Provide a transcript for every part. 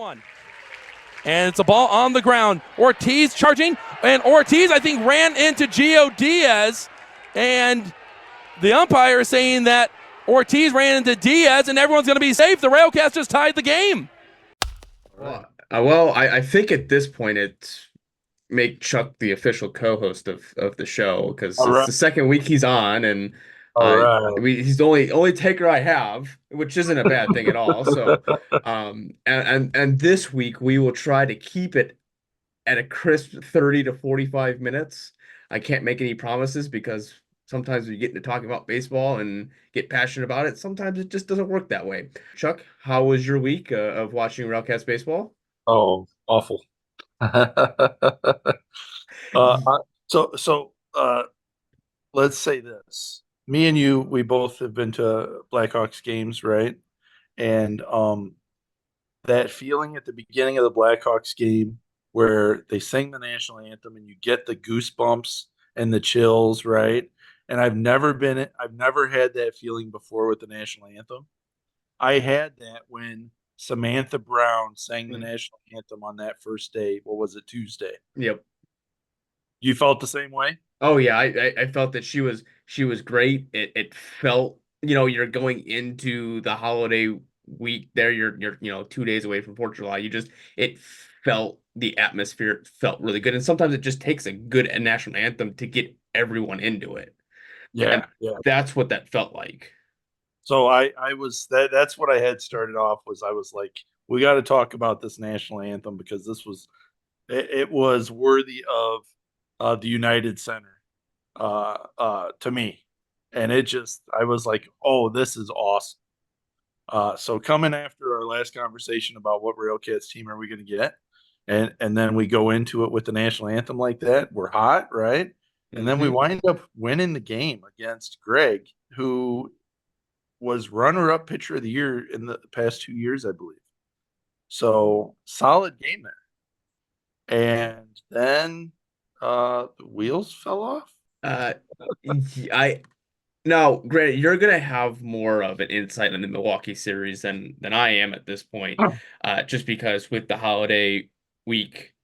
one. And it's a ball on the ground. Ortiz charging, and Ortiz, I think, ran into Gio Diaz. And the umpire is saying that Ortiz ran into Diaz, and everyone's going to be safe. The RailCats just tied the game. I think at this point it's make Chuck the official co-host of the show because All it's right. the second week he's on, and All right. he's the only taker I have, which isn't a bad thing at all. So, and this week we will try to keep it at a crisp 30 to 45 minutes. I can't make any promises because sometimes we get into talking about baseball and get passionate about it. Sometimes it just doesn't work that way. Chuck, how was your week of watching RailCats baseball? Oh, awful. uh, let's say this. Me and you, we both have been to Blackhawks games, right? And that feeling at the beginning of the Blackhawks game where they sing the national anthem and you get the goosebumps and the chills, right? And I've never had that feeling before with the national anthem. I had that when Samantha Brown sang the national anthem on that first day. What was it, Tuesday? Yep. You felt the same way? Oh yeah, I felt that she was great. It felt, you're going into the holiday week there. You're 2 days away from 4th of July. It felt, the atmosphere felt really good. And sometimes it just takes a good national anthem to get everyone into it. And Yeah. that's what that felt like. So I was that's what I had started off was I was like, we got to talk about this national anthem because it was worthy of the United Center to me. And I was like, oh, this is awesome. So coming after our last conversation about what RailCats team are we going to get, and then we go into it with the national anthem like that, we're hot, right? And then we wind up winning the game against Greg, who was runner-up pitcher of the year in the past 2 years, I believe. So solid game there. And then the wheels fell off. Now, granted, you're gonna have more of an insight on the Milwaukee series than I am at this point, just because with the holiday week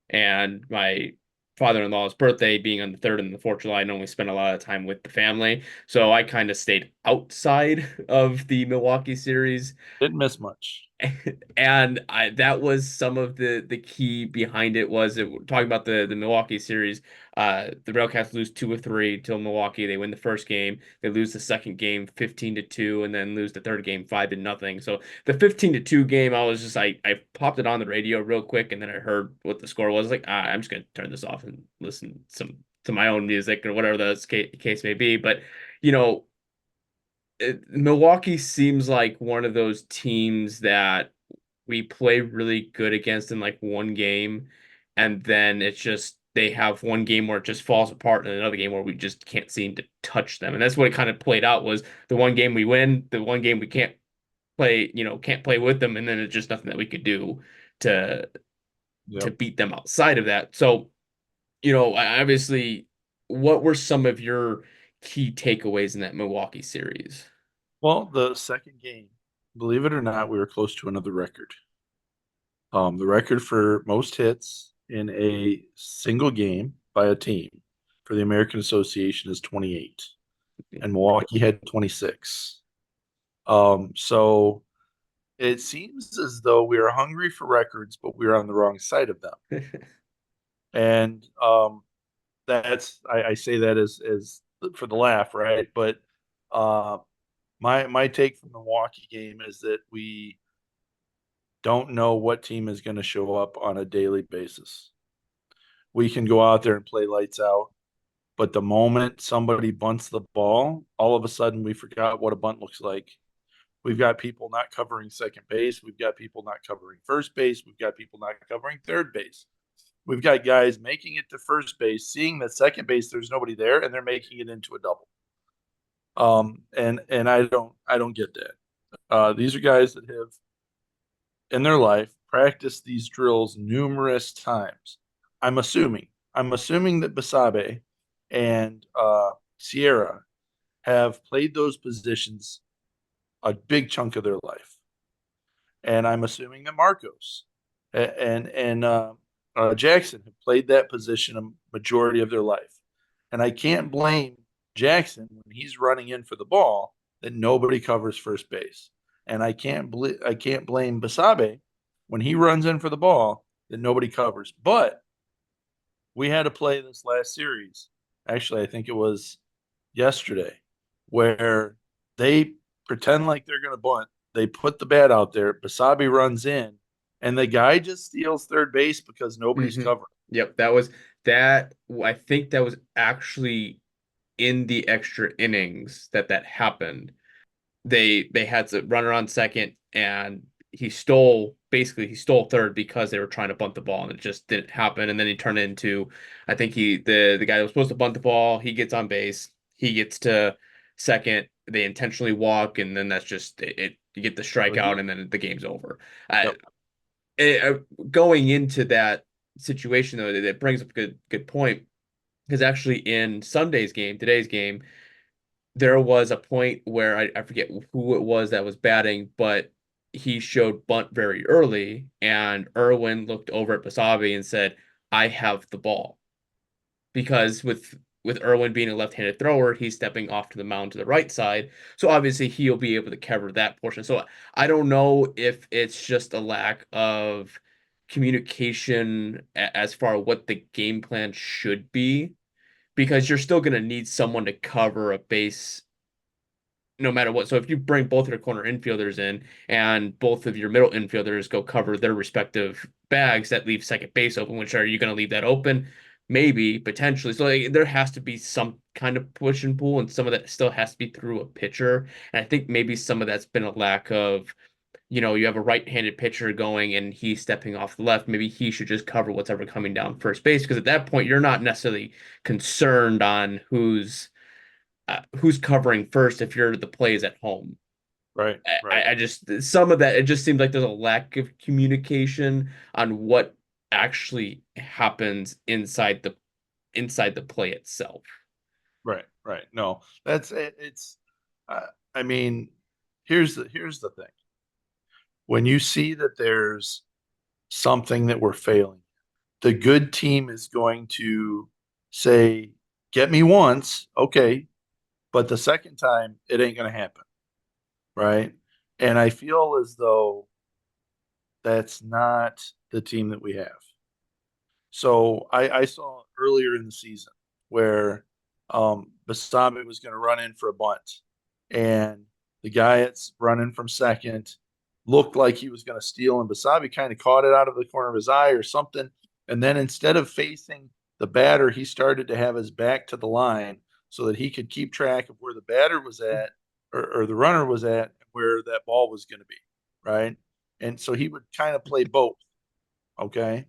and my father-in-law's birthday being on the 3rd and the 4th of July, I normally spend a lot of time with the family, so I kind of stayed outside of the Milwaukee series. Didn't miss much. And that was some of the key behind it was talking about the Milwaukee series. The RailCats lose 2 of 3 till Milwaukee. They win the first game. They lose the second game 15-2, and then lose the third game 5-0. So the 15-2 game, I popped it on the radio real quick, and then I heard what the score was. I was like, I'm just gonna turn this off and listen to my own music or whatever the case may be. But Milwaukee seems like one of those teams that we play really good against in like one game, and then it's just they have one game where it just falls apart, and another game where we just can't seem to touch them. And that's what it kind of played out was the one game we win, the one game we can't play with them, and then it's just nothing that we could do to beat them outside of that. So, obviously, what were some of your key takeaways in that Milwaukee series? Well, the second game, believe it or not, we were close to another record. The record for most hits in a single game by a team for the American Association is 28, and Milwaukee had 26. So it seems as though we are hungry for records, but we're on the wrong side of them. And I say that as for the laugh, right? But my take from the Milwaukee game is that we don't know what team is going to show up on a daily basis. We can go out there and play lights out, but the moment somebody bunts the ball, all of a sudden we forgot what a bunt looks like. We've got people not covering second base. We've got people not covering first base. We've got people not covering third base. We've got guys making it to first base, seeing that second base there's nobody there, and they're making it into a double. And I don't get that. These are guys that have in their life practiced these drills numerous times. I'm assuming that Basabe and Sierra have played those positions a big chunk of their life. And I'm assuming that Marcos and Jackson have played that position a majority of their life. And I can't blame Jackson when he's running in for the ball that nobody covers first base. And I can't blame Basabe when he runs in for the ball that nobody covers. But we had to play this last series. Actually, I think it was yesterday, where they pretend like they're going to bunt. They put the bat out there. Basabe runs in, and the guy just steals third base because nobody's Mhm. covering. Yep, that was that. I think that was actually in the extra innings that happened. They had to runner on second, and he stole third because they were trying to bunt the ball, and it just didn't happen. And then he turned into, I think the guy that was supposed to bunt the ball, he gets on base, he gets to second, they intentionally walk, and then that's just it. You get the strikeout, and then the game's over. Uh, Yep. Going into that situation though, that brings up a good point, because actually in today's game, there was a point where I forget who it was that was batting, but he showed bunt very early, and Irwin looked over at Basabe and said, "I have the ball." Because with Irwin being a left-handed thrower, he's stepping off to the mound to the right side. So obviously he'll be able to cover that portion. So I don't know if it's just a lack of communication as far as what the game plan should be, because you're still going to need someone to cover a base no matter what. So if you bring both your corner infielders in and both of your middle infielders go cover their respective bags, that leaves second base open. Which, are you going to leave that open? Maybe, potentially. So like, there has to be some kind of push and pull, and some of that still has to be through a pitcher. And I think maybe some of that's been a lack of, you have a right-handed pitcher going and he's stepping off the left. Maybe he should just cover what's ever coming down first base, because at that point you're not necessarily concerned on who's covering first if you're the plays at home. Right. Right. I just, some of that, it just seems like there's a lack of communication on what actually happens inside the play itself. Right. Right. No, that's it. I mean, here's the thing. When you see that there's something that we're failing, the good team is going to say, "Get me once, okay, but the second time it ain't going to happen." Right? And I feel as though that's not the team that we have. So I saw earlier in the season where Basabe was going to run in for a bunt, and the guy that's running from second looked like he was going to steal, and Basabe kind of caught it out of the corner of his eye or something. And then instead of facing the batter, he started to have his back to the line so that he could keep track of where the batter was at, or the runner was at, where that ball was going to be. Right. And so he would kind of play both. Okay.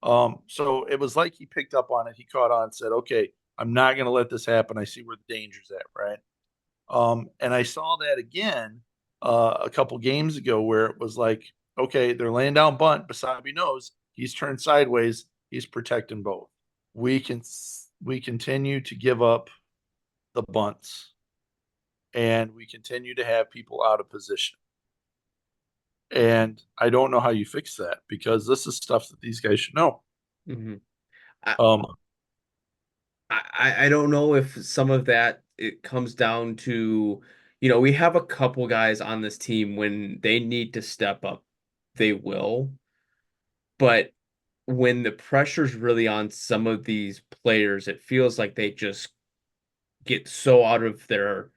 So it was like he picked up on it. He caught on and said, "Okay, I'm not going to let this happen. I see where the danger's at." Right. And I saw that again a couple games ago where it was like, okay, they're laying down bunt. Basabe knows he's turned sideways. He's protecting both. We continue to give up the bunts, and we continue to have people out of position. And I don't know how you fix that, because this is stuff that these guys should know. Mm-hmm. I, Um, I don't know if some of that it comes down to, we have a couple guys on this team when they need to step up, they will. But when the pressure's really on some of these players, it feels like they just get so out of their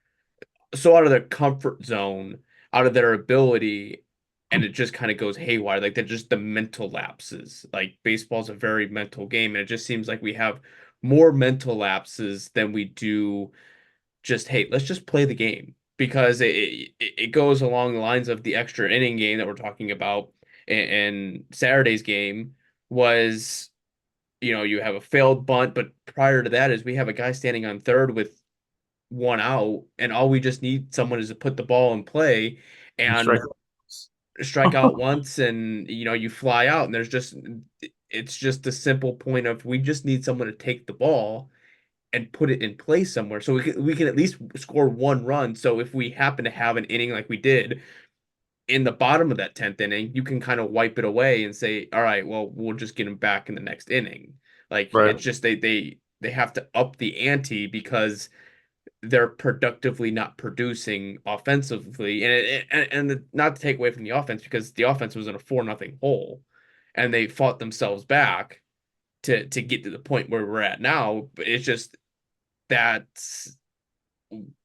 comfort zone, out of their ability, and it just kind of goes haywire. Like, they're just the mental lapses. Like, baseball's a very mental game, and it just seems like we have more mental lapses than we do just, hey, let's just play the game. Because it goes along the lines of the extra inning game that we're talking about, and Saturday's game was, you have a failed bunt, but prior to that is we have a guy standing on third with one out, and all we just need someone is to put the ball in play and strike. and strike out once, and you fly out, and it's just a simple point of, we just need someone to take the ball and put it in play somewhere, so we can at least score one run. So if we happen to have an inning like we did in the bottom of that 10th inning, you can kind of wipe it away and say, all right, well, we'll just get him back in the next inning. Like Right. it's just they have to up the ante because they're productively not producing offensively, and not to take away from the offense because the offense was in a 4-0 hole, and they fought themselves back to get to the point where we're at now. But it's just that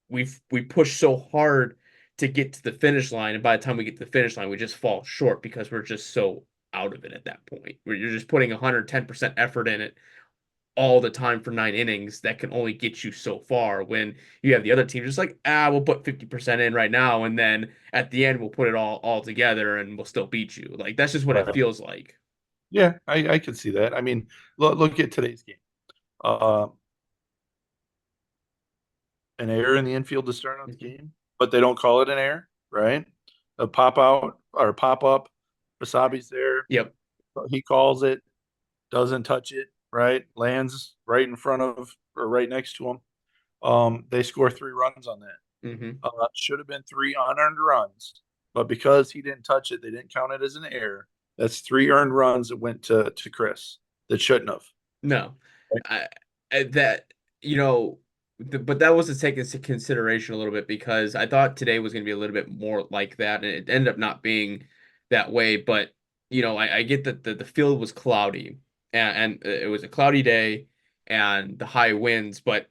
we push so hard to get to the finish line, and by the time we get to the finish line, we just fall short because we're just so out of it at that point. Where you're just putting 110% effort in it all the time for 9 innings that can only get you so far when you have the other team just like, we'll put 50% in right now, and then at the end we'll put it all together and we'll still beat you. Like that's just what it Right. feels like. Yeah, I can see that. I mean, look at today's game. Uh, an error in the infield to start out the Mhm. game, but they don't call it an error, right? A pop out or pop up. Wasabi's there. Yep. He calls it, doesn't touch it, right? Lands right in front of or right next to him. They score 3 runs on that. Hmm. Should have been 3 unearned runs, but because he didn't touch it, they didn't count it as an error. That's 3 earned runs that went to Chris that shouldn't have. No, Right? that you know, but that was to take into consideration a little bit because I thought today was going to be a little bit more like that, and it ended up not being that way. But I get that the field was cloudy, and it was a cloudy day, and the high winds. But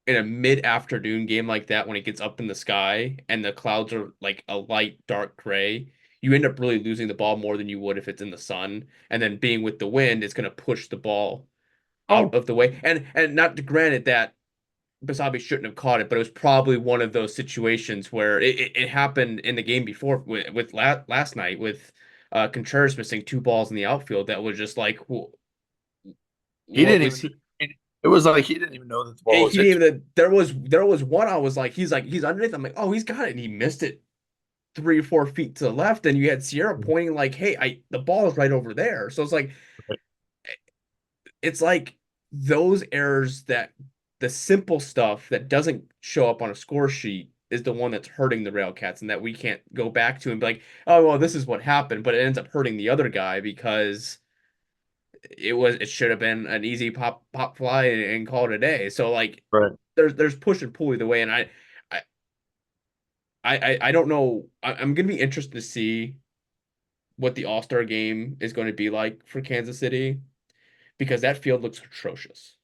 in a mid-afternoon game like that, when it gets up in the sky and the clouds are like a light dark gray, you end up really losing the ball more than you would if it's in the sun. And then being with the wind, it's going to push the ball out Oh, of the way. And not to granted that Basabe shouldn't have caught it, but it was probably one of those situations where it happened in the game before with last night with Contreras missing 2 balls in the outfield. That was just like, he what didn't was even. he? It was like he didn't even know that the ball He was hit. didn't even. There was one. I was like, he's underneath. I'm like, oh, he's got it, and he missed it 3 or 4 feet to the left. And you had Sierra pointing like, hey, the ball is right over there. So it's like those errors that the simple stuff that doesn't show up on a score sheet is the one that's hurting the RailCats, and that we can't go back to and be like, oh well, this is what happened, but it ends up hurting the other guy because it should have been an easy pop fly and call it a day. So like Right. there's push and pull either way, and I I don't know. I'm gonna be interested to see what the All-Star game is going to be like for Kansas City because that field looks atrocious.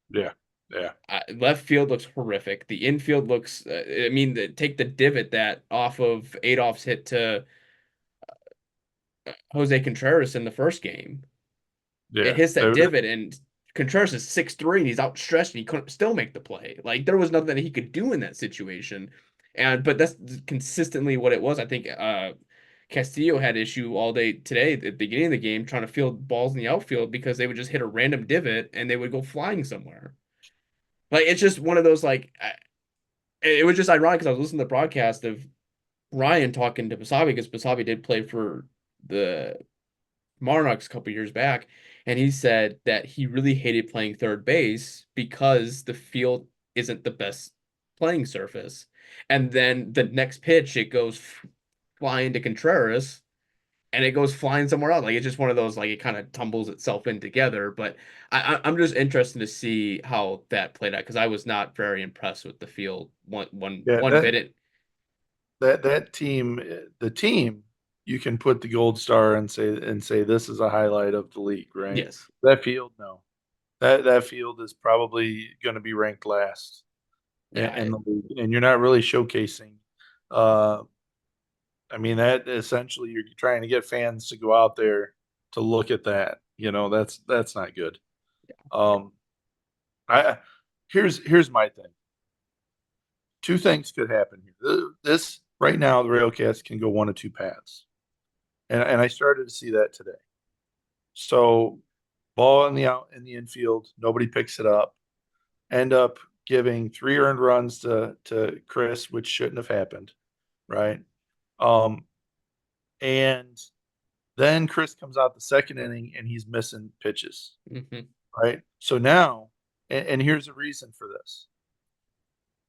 Yeah. Yeah. Left field looks horrific. The infield looks. I mean, take the divot that off of Adolph's hit to Jose Contreras in the first game. It Yeah. hits that divot, and Contreras is 6'3" and he's outstretched and he couldn't still make the play. Like there was nothing that he could do in that situation. But that's consistently what it was. I think Castillo had issue all day today at the beginning of the game trying to field balls in the outfield because they would just hit a random divot and they would go flying somewhere. Like it's just one of those it was just ironic because I was listening to the broadcast of Ryan talking to Basabe because Basabe did play for the Monarchs a couple years back, and he said that he really hated playing third base because the field isn't the best playing surface. And then the next pitch, it goes flying to Contreras, and it goes flying somewhere else. Like it's just one of those, like it kind of tumbles itself in together. But I'm just interested to see how that played out because I was not very impressed with the field Yeah. one bit. That team, the team, you can put the gold star and say this is a highlight of the league, right? Yes, That field, no. That field is probably going to be ranked last in yeah, the league, and you're not really showcasing. Uh, I mean, that essentially you're trying to get fans to go out there to look at that. That's not good. Um, I here's my thing. Two things could happen here. This right now, the Railcats can go one of two paths, and I started to see that today. So, ball in the out in the infield, nobody picks it up. End up giving 3 earned runs to Chris, which shouldn't have happened, right? Um, and then Chris comes out the second inning and he's missing pitches, hmm right? So now, and here's the reason for this.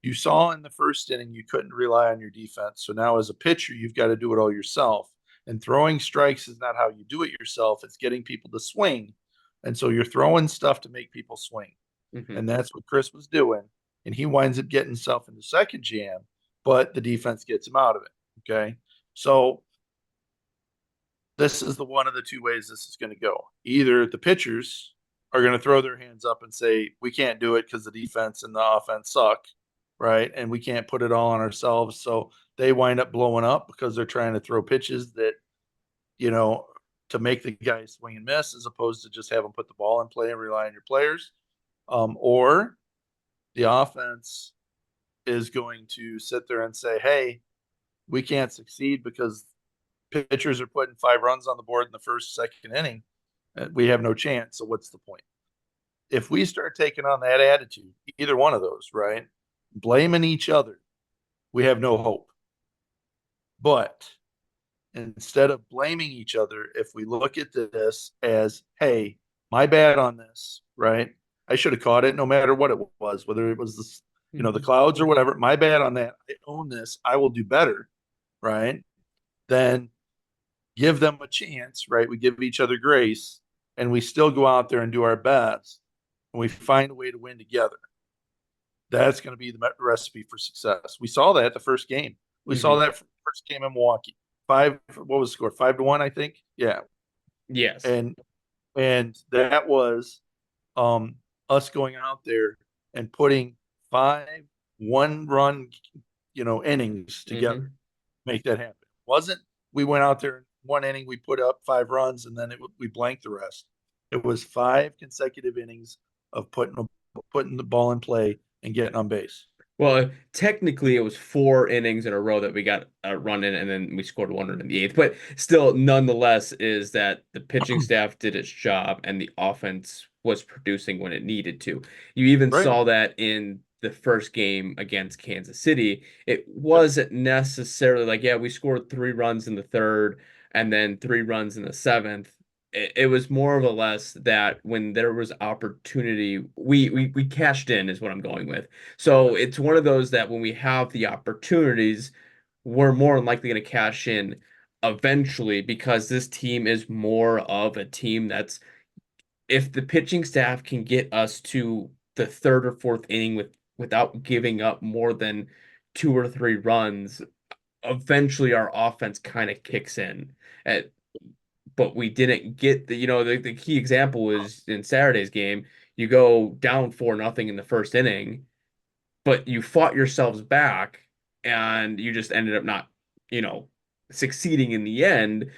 You saw in the first inning you couldn't rely on your defense. So now as a pitcher, you've got to do it all yourself. And throwing strikes is not how you do it yourself. It's getting people to swing. And so you're throwing stuff to make people swing. Mm-hmm. And that's what Chris was doing. And he winds up getting himself into second jam, but the defense gets him out of it. Okay. So this is the one of the two ways this is going to go. Either the pitchers are going to throw their hands up and say, we can't do it because the defense and the offense suck, right? And we can't put it all on ourselves. So they wind up blowing up because they're trying to throw pitches that, to make the guy swing and miss, as opposed to just have them put the ball in play and rely on your players. Or the offense is going to sit there and say, hey, we can't succeed because pitchers are putting 5 runs on the board in the first, second inning. We have no chance. So what's the point? If we start taking on that attitude, either one of those, right? Blaming each other, we have no hope. But instead of blaming each other, if we look at this as, hey, my bad on this, right? I should have caught it no matter what it was, whether it was the clouds or whatever. My bad on that. I own this. I will do better, right? Then give them a chance, right? We give each other grace, and we still go out there and do our best, and we find a way to win together. That's going to be the recipe for success. We saw that the first game. We saw that first game in Milwaukee. What was the score? 5-1, I think. Yeah. Yes. And that was us going out there and putting 5 one-run, innings together. Make that happen. Wasn't we went out there, one inning we put up 5 runs, and then we blanked the rest. It was 5 consecutive innings of putting the ball in play and getting on base. Well, technically, it was 4 innings in a row that we got a run in, and then we scored 1 run in the 8th. But still, nonetheless, is that the pitching staff did its job, and the offense was producing when it needed to. You even saw that in the first game against Kansas City. It wasn't necessarily like, yeah, we scored 3 runs in the 3rd and then 3 runs in the 7th. It was more or less that when there was opportunity, we cashed in is what I'm going with. So it's one of those that when we have the opportunities, we're more than likely going to cash in eventually, because this team is more of a team that's, if the pitching staff can get us to the 3rd or 4th inning without giving up more than 2 or 3 runs, eventually our offense kind of kicks in. But we didn't get the key example is in Saturday's game. You go down 4-0 in the first inning, but you fought yourselves back, and you just ended up not, succeeding in the end.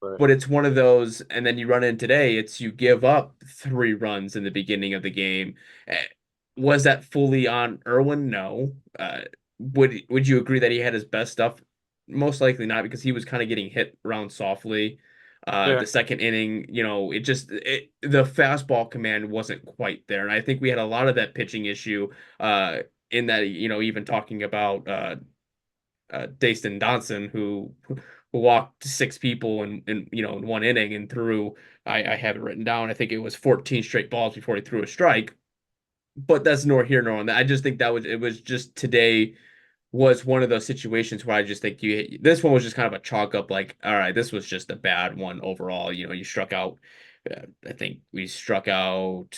Right. But it's one of those, and then you run in today, it's you give up 3 runs in the beginning of the game. Was that fully on Irwin? No. Would you agree that he had his best stuff? Most likely not, because he was kind of getting hit around softly. The second inning, the fastball command wasn't quite there. And I think we had a lot of that pitching issue in that, even talking about Daston Donson, who walked 6 people in 1 inning and threw, I have it written down, I think it was 14 straight balls before he threw a strike. But that's nor here nor on that. I just think it was just today was one of those situations where I just think this one was just kind of a chalk up, like, all right, this was just a bad one overall. You struck out, I think we struck out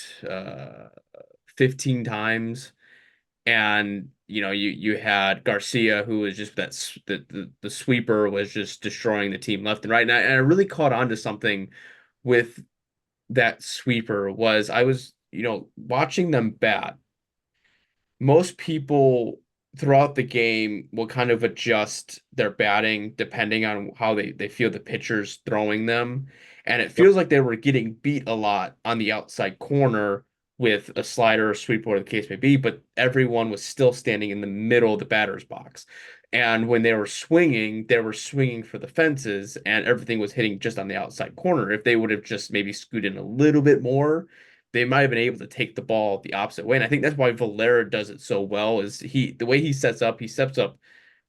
15 times, and you had Garcia, who was just the sweeper was just destroying the team left and right. And I really caught on to something with that sweeper was I was watching them bat. Most people throughout the game will kind of adjust their batting depending on how they feel the pitcher's throwing them. And it feels like they were getting beat a lot on the outside corner with a slider or sweeper, whatever the case may be, but everyone was still standing in the middle of the batter's box. And when they were swinging for the fences, and everything was hitting just on the outside corner. If they would have just maybe scooted in a little bit more, they might have been able to take the ball the opposite way. And I think that's why Valera does it so well, is the way he steps up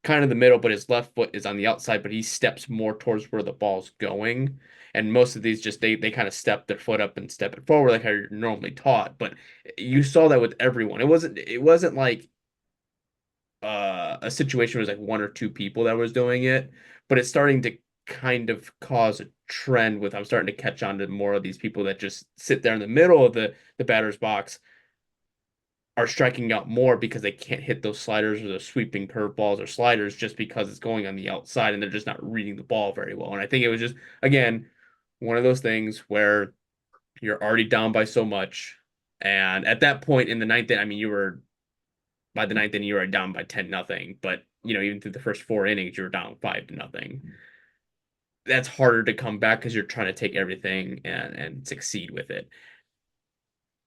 kind of the middle, but his left foot is on the outside, but he steps more towards where the ball's going. And most of these just they kind of step their foot up and step it forward like how you're normally taught. But you saw that with everyone. It wasn't like a situation where it was like one or two people that was doing it, but it's starting to kind of cause a trend with I'm starting to catch on to more of these people that just sit there in the middle of the batter's box are striking out more because they can't hit those sliders or those sweeping curveballs or sliders just because it's going on the outside and they're just not reading the ball very well. And I think it was just, again, one of those things where you're already down by so much. And at that point in the ninth, I mean, you were by the ninth inning, you were down by 10-0. But, even through the first 4 innings, you were down 5-0. That's harder to come back because you're trying to take everything and succeed with it.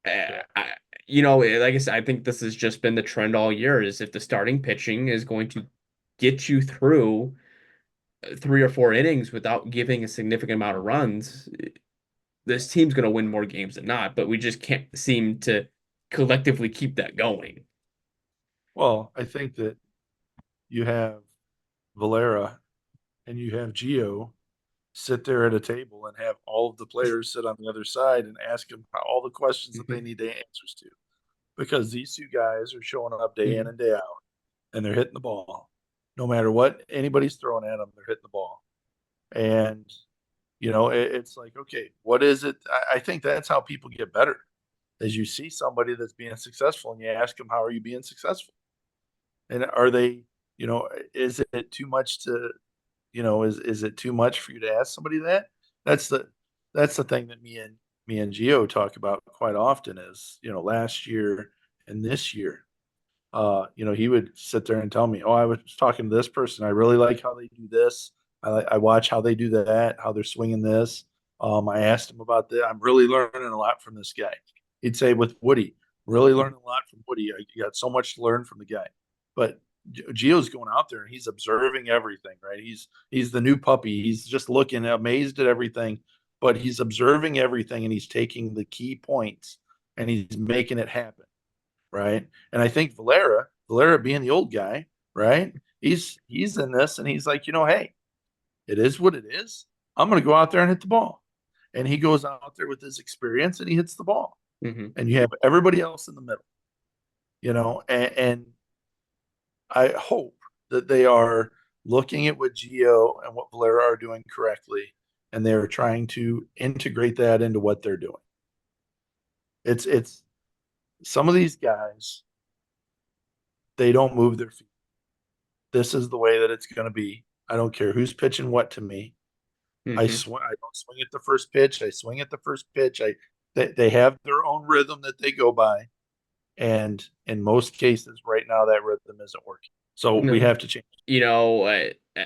Like I said, I think this has just been the trend all year is if the starting pitching is going to get you through 3 or 4 innings without giving a significant amount of runs, this team's going to win more games than not, but we just can't seem to collectively keep that going. Well, I think that you have Valera and you have Gio sit there at a table and have all of the players sit on the other side and ask them all the questions that they need the answers to. Because these two guys are showing up day in and day out and they're hitting the ball. No matter what anybody's throwing at them, they're hitting the ball. And, it's like, okay, what is it? I think that's how people get better. As you see somebody that's being successful and you ask them, how are you being successful? And are they, is it too much to, is it too much for you to ask somebody that? That's the thing that me and Gio talk about quite often is, last year and this year, he would sit there and tell me, oh, I was talking to this person. I really like how they do this. I watch how they do that, how they're swinging this. I asked him about that. I'm really learning a lot from this guy. He'd say with Woody, really learning a lot from Woody. I got so much to learn from the guy. But Gio's going out there and he's observing everything, right? He's the new puppy. He's just looking amazed at everything, but he's observing everything and he's taking the key points and he's making it happen, right? And I think Valera being the old guy, right? He's in this and he's like, hey, it is what it is. I'm going to go out there and hit the ball. And he goes out there with his experience and he hits the ball. Mm-hmm. And you have everybody else in the middle, and I hope that they are looking at what Gio and what Valera are doing correctly, and they're trying to integrate that into what they're doing. It's some of these guys, they don't move their feet. This is the way that it's going to be. I don't care who's pitching what to me. Mm-hmm. I don't swing at the first pitch. I swing at the first pitch. They have their own rhythm that they go by. And in most cases right now, that rhythm isn't working. So we have to change.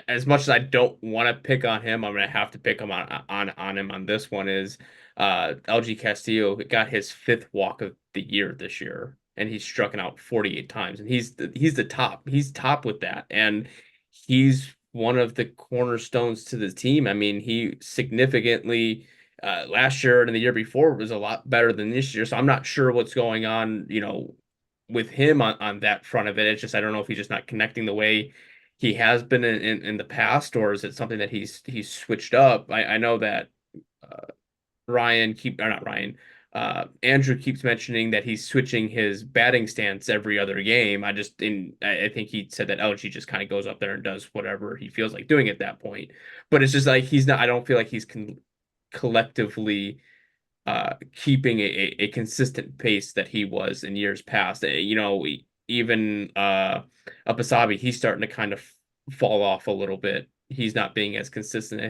As much as I don't want to pick on him, I'm going to have to pick him on him on this one is LG Castillo got his 5th walk of the year this year, and he's struck out 48 times, and he's the top. He's top with that, and he's one of the cornerstones to the team. I mean, he significantly last year and the year before was a lot better than this year. So I'm not sure what's going on, with him on that front of it. It's just I don't know if he's just not connecting the way he has been in the past, or is it something that he's switched up? I know that Andrew keeps mentioning that he's switching his batting stance every other game. I think he said that LG just kind of goes up there and does whatever he feels like doing at that point. But it's just like he's not. I don't feel like he's collectively keeping a consistent pace that he was in years past. Even Apasabi, he's starting to kind of fall off a little bit. He's not being as consistent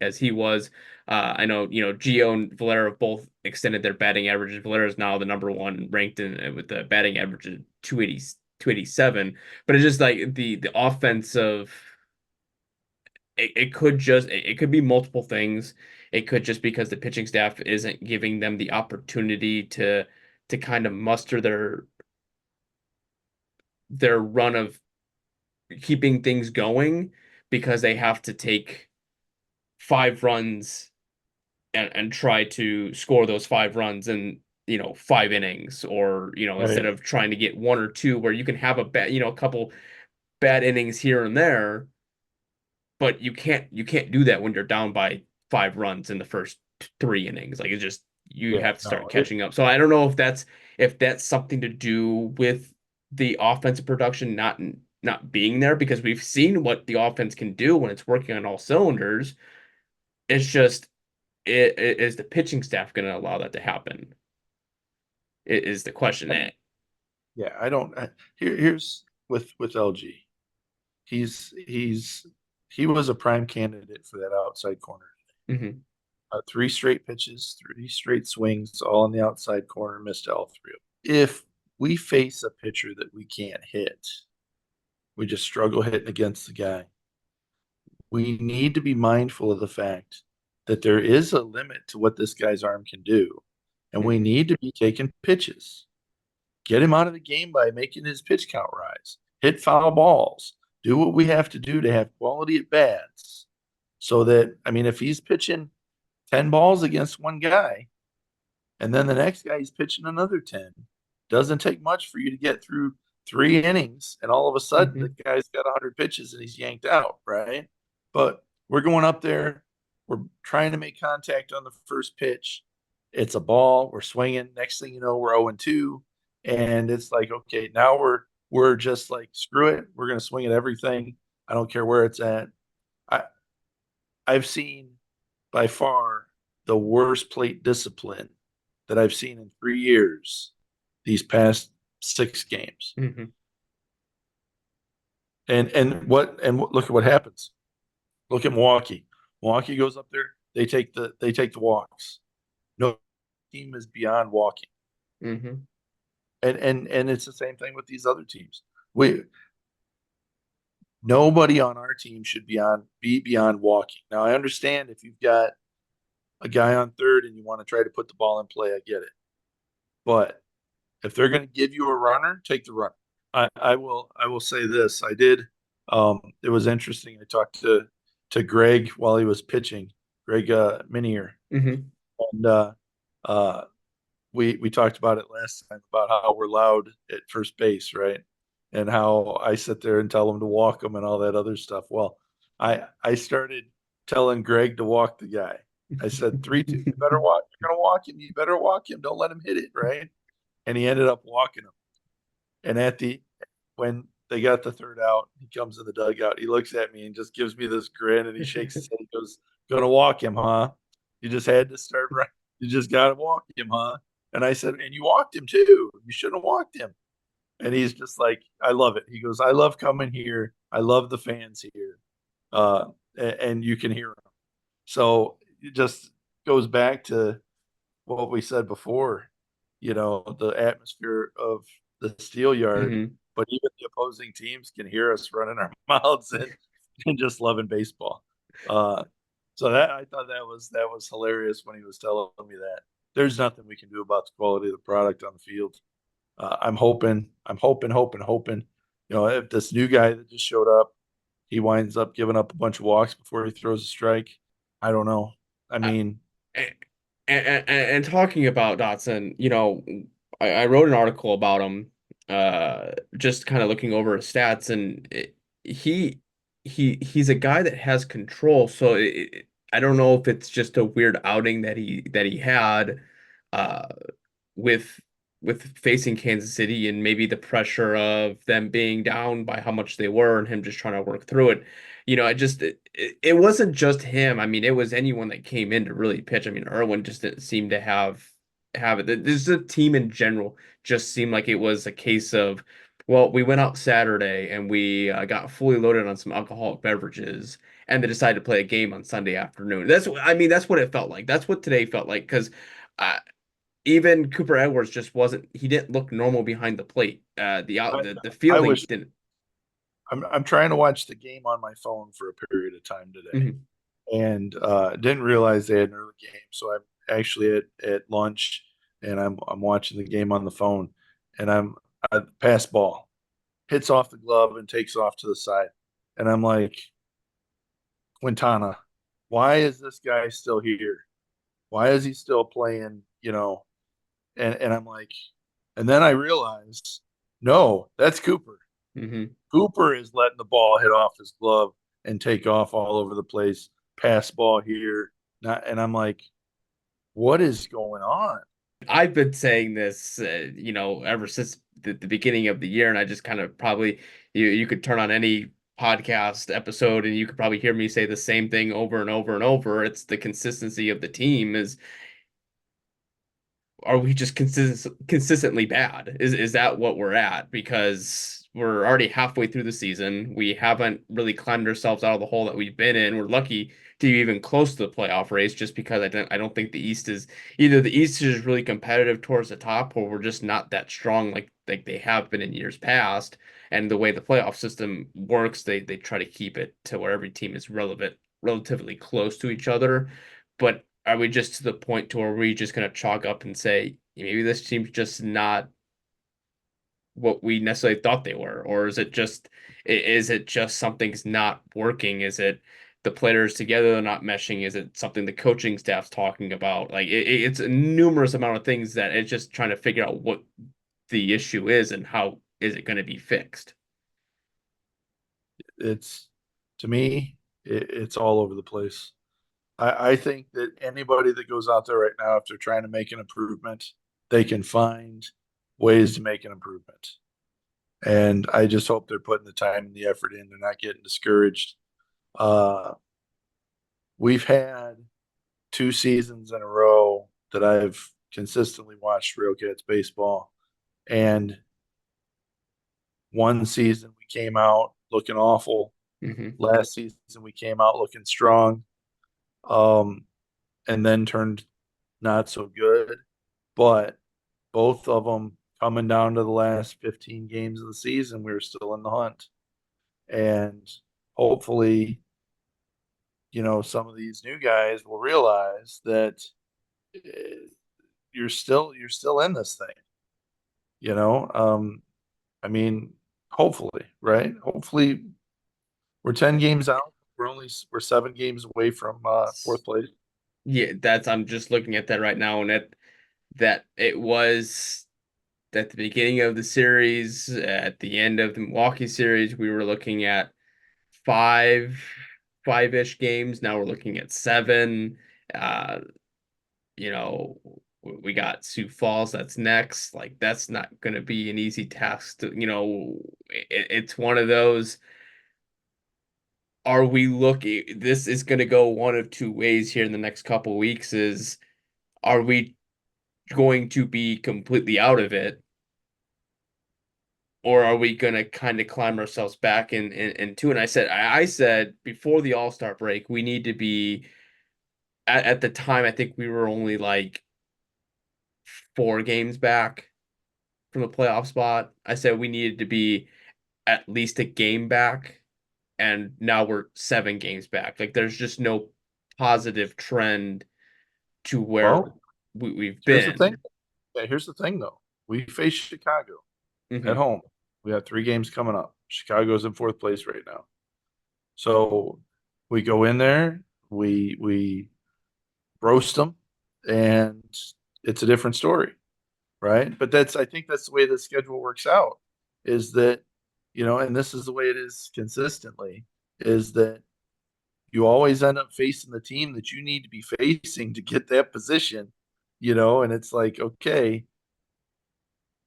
as he was. I know, Gio and Valera have both extended their batting averages. Valera is now the number one ranked with the batting average of 287. But it's just like the offensive. It could be multiple things. It could just because the pitching staff isn't giving them the opportunity to kind of muster their run of keeping things going because they have to take 5 runs and try to score those 5 runs in 5 innings, or Right. instead of trying to get 1 or 2 where you can have a couple bad innings here and there, but you can't do that when you're down by 5 runs in the first 3 innings. Like it's just you have to start catching up. So I don't know if that's something to do with the offensive production not not being there because we've seen what the offense can do when it's working on all cylinders. It's just, is the pitching staff going to allow that to happen? It is the question. Yeah, I don't. Here's with LG. He was a prime candidate for that outside corner. Mm-hmm. 3 straight pitches, 3 straight swings, all on the outside corner, missed all 3 of them. If we face a pitcher that we can't hit, we just struggle hitting against the guy. We need to be mindful of the fact that there is a limit to what this guy's arm can do, and we need to be taking pitches. Get him out of the game by making his pitch count rise. Hit foul balls. Do what we have to do to have quality at bats. So that, I mean, if he's pitching 10 balls against one guy, and then the next guy he's pitching another 10, doesn't take much for you to get through 3 innings, and all of a sudden the guy's got 100 pitches and he's yanked out, right? But we're going up there. We're trying to make contact on the first pitch. It's a ball. We're swinging. Next thing you know, we're 0-2. And it's like, okay, now we're just like, screw it. We're going to swing at everything. I don't care where it's at. I've seen by far the worst plate discipline that I've seen in 3 years these past 6 games. Mm-hmm. And look at what happens. Look at Milwaukee. Milwaukee goes up there. They take the walks. No team is beyond walking. Mm-hmm. And it's the same thing with these other teams. Nobody on our team should be beyond walking. Now I understand if you've got a guy on third and you want to try to put the ball in play, I get it. But if they're going to give you a runner, take the runner. I will say this. I did. It was interesting. I talked to Greg while he was pitching, Greg Minier. Mm-hmm. And we talked about it last time about how we're loud at first base, right? And how I sit there and tell him to walk him and all that other stuff. Well, I started telling Greg to walk the guy. I said 3-2, you better walk. You're gonna walk him. You better walk him. Don't let him hit it, right? And he ended up walking him. And when they got the third out, he comes in the dugout. He looks at me and just gives me this grin and he shakes his head. He goes, "Gonna walk him, huh? You just had to start right. You just gotta walk him, huh?" And I said, "And you walked him too. You shouldn't have walked him." And he's just like, "I love it." He goes, "I love coming here. I love the fans here." And you can hear them. So it just goes back to what we said before, the atmosphere of the steel yard, Mm-hmm. but even the opposing teams can hear us running our mouths and just loving baseball. So that I thought that was hilarious when he was telling me that. There's nothing we can do about the quality of the product on the field. I'm hoping. If this new guy that just showed up, he winds up giving up a bunch of walks before he throws a strike. I don't know. I mean, and talking about Dotson, I wrote an article about him, just kind of looking over his stats, and he's a guy that has control. So I don't know if it's just a weird outing that he had, uh, with facing Kansas City and maybe the pressure of them being down by how much they were and him just trying to work through it. It wasn't just him. I mean, it was anyone that came in to really pitch. I mean, Irwin just didn't seem to have it. This is a team in general just seemed like it was a case of, well, we went out Saturday and we got fully loaded on some alcoholic beverages and they decided to play a game on Sunday afternoon. That's what it felt like. That's what today felt like because even Cooper Edwards just wasn't. He didn't look normal behind the plate. The fielding didn't. I'm trying to watch the game on my phone for a period of time today, and didn't realize they had an early game. So I'm actually at lunch, and I'm watching the game on the phone, and I pass ball, hits off the glove and takes off to the side, and I'm like, Quintana, why is this guy still here? Why is he still playing? And I'm like, and then I realized, no, that's Cooper. Mm-hmm. Cooper is letting the ball hit off his glove and take off all over the place. Pass ball here, and I'm like, what is going on? I've been saying this, ever since the beginning of the year, and I just kind of probably you could turn on any podcast episode and you could probably hear me say the same thing over and over and over. It's the consistency of the team is are we just consistently bad? Is that what we're at? Because we're already halfway through the season. We haven't really climbed ourselves out of the hole that we've been in. We're lucky to be even close to the playoff race, just because I don't think the East is either the East is really competitive towards the top, or we're just not that strong like they have been in years past. And the way the playoff system works, they try to keep it to where every team is relatively close to each other. But are we just to the point to where we just gonna chalk up and say maybe this team's just not what we necessarily thought they were, or is it just something's not working? Is it the players together are not meshing? Is it something the coaching staff's talking about? Like it's a numerous amount of things that it's just trying to figure out what the issue is and how is it going to be fixed. It's to me, it's all over the place. I think that anybody that goes out there right now, if they're trying to make an improvement, they can find ways to make an improvement. And I just hope they're putting the time and the effort in. They're not getting discouraged. Uh, we've had 2 seasons in a row that I've consistently watched RailCats baseball. And one season we came out looking awful. Hmm. Last season we came out looking strong. Um, and then turned not so good. But both of them coming down to the last 15 games of the season, we were still in the hunt. And hopefully, some of these new guys will realize that eh, you're still in this thing. You know, I mean, hopefully, right? Hopefully, we're 10 games out. We're 7 games away from fourth place. Yeah, I'm just looking at that right now, and that it was at the beginning of the series, at the end of the Milwaukee series, we were looking at five, five-ish games. Now we're looking at seven. Uh, we got Sioux Falls that's next. Like that's not going to be an easy task it's one of those. Are we looking? This is going to go one of two ways here in the next couple weeks. Are we going to be completely out of it, or are we going to kind of climb ourselves back in two? And I said before the All-Star break, we need to be at the time. I think we were only like 4 games back from the playoff spot. I said we needed to be at least a game back, and now we're 7 games back. Like there's just no positive trend to where Well, we've here's the been. thing. Yeah, here's the thing, though. We face Chicago at Hmm. home. We have 3 games coming up. Chicago's in fourth place right now. So we go in there, we roast them, and it's a different story, right? But I think that's the way the schedule works out. Is that and this is the way it is consistently. Is that you always end up facing the team that you need to be facing to get that position, and it's like, okay,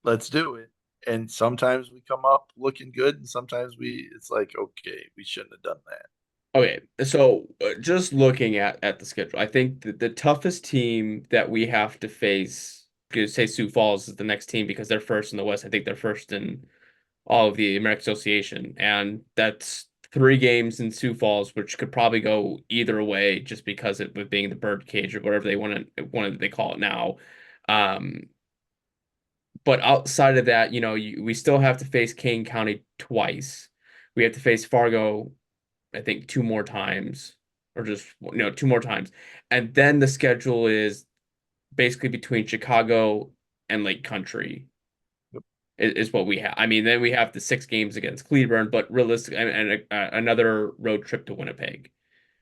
let's do it. And sometimes we come up looking good, and sometimes it's like, okay, we shouldn't have done that. Okay, so just looking at the schedule, I think the toughest team that we have to face, because say Sioux Falls is the next team because they're first in the West. I think they're first in all of the American Association, and that's 3 games in Sioux Falls, which could probably go either way, just because it with being the bird cage or whatever they call it now. Um, but outside of that, we still have to face Kane County twice. We have to face Fargo, I think, 2 more times, or just 2 more times, and then the schedule is basically between Chicago and Lake Country is what we have. I mean, then we have the 6 games against Cleburne, but realistic and another road trip to Winnipeg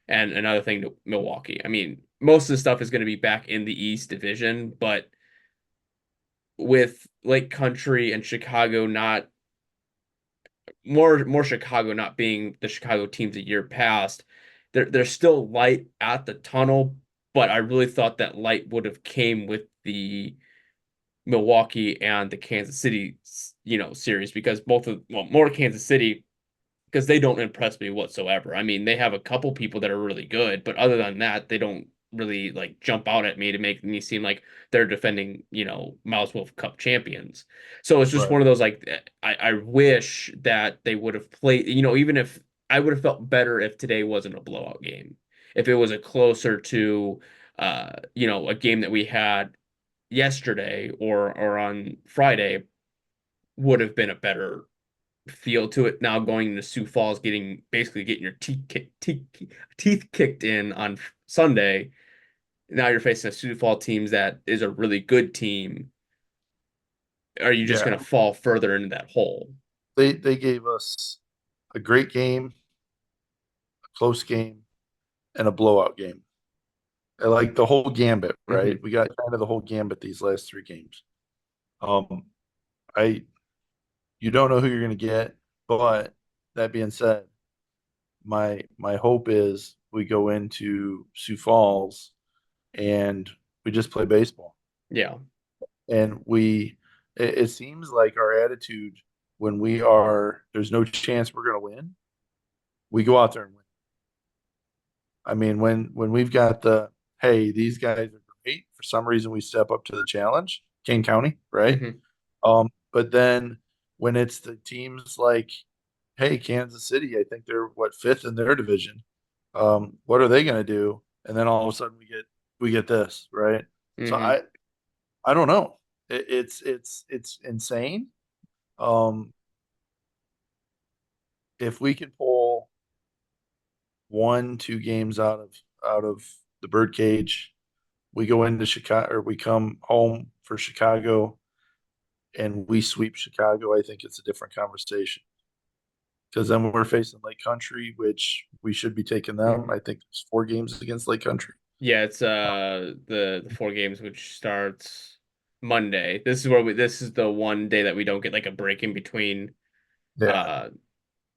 and another thing to Milwaukee. I mean, most of the stuff is going to be back in the East Division, but with Lake Country and Chicago not more Chicago not being the Chicago teams a year past, there's still light at the tunnel, but I really thought that light would have came with the Milwaukee and the Kansas City, series because more Kansas City because they don't impress me whatsoever. I mean, they have a couple people that are really good, but other than that, they don't really like jump out at me to make me seem like they're defending, Mouse Wolf Cup champions. So it's just Right. one of those like I wish that they would have played, even if I would have felt better if today wasn't a blowout game. If it was a closer to a game that we had yesterday or on Friday would have been a better feel to it. Now going into Sioux Falls, basically getting your teeth kicked in on Sunday. Now you're facing a Sioux Falls team that is a really good team. Are you just Yeah. going to fall further into that hole? They gave us a great game, a close game, and a blowout game. I like the whole gambit, right? Hmm. We got kind of the whole gambit these last three games. Um, I you don't know who you're going to get, but that being said, my hope is we go into Sioux Falls and we just play baseball. Yeah. And it seems like our attitude when there's no chance we're going to win, we go out there and win. I mean, when we've got hey, these guys are great. For some reason, we step up to the challenge, King County, right? Hmm. But then when it's the teams like, hey, Kansas City, I think they're what, fifth in their division. What are they going to do? And then all of a sudden we get this, right? So Hmm. I don't know. It's insane. Um, if we can pull 1, 2 games out of the birdcage, we go into Chicago or we come home for Chicago and we sweep Chicago. I think it's a different conversation because then we're facing Lake Country, which we should be taking them. Hmm. I think there's 4 games against Lake Country. Yeah, it's the 4 games which starts Monday. This is the one day that we don't get like a break in between. Yeah,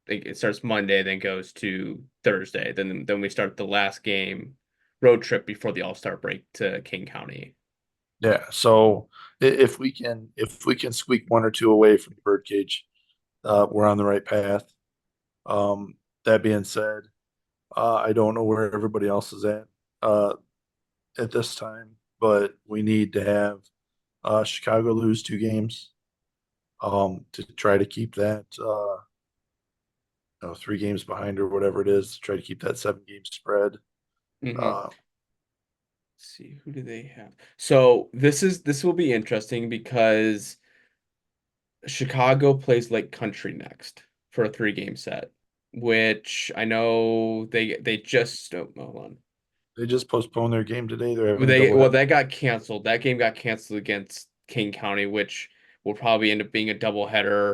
Think it starts Monday, then goes to Thursday. Then we start the last game road trip before the All-Star break to King County. yeah. So if we can squeak 1 or 2 away from the birdcage, we're on the right path. That being said, I don't know where everybody else is at this time, but we need to have Chicago lose 2 games to try to keep that 3 games behind or whatever it is. To try to keep that 7 game spread. Hmm. Uh, See, who do they have? So this will be interesting because Chicago plays Lake Country next for a 3 game set, which I know they just hold on. they just postponed their game today. They're having a They double well header. that got canceled. That game got canceled against King County, which will probably end up being a doubleheader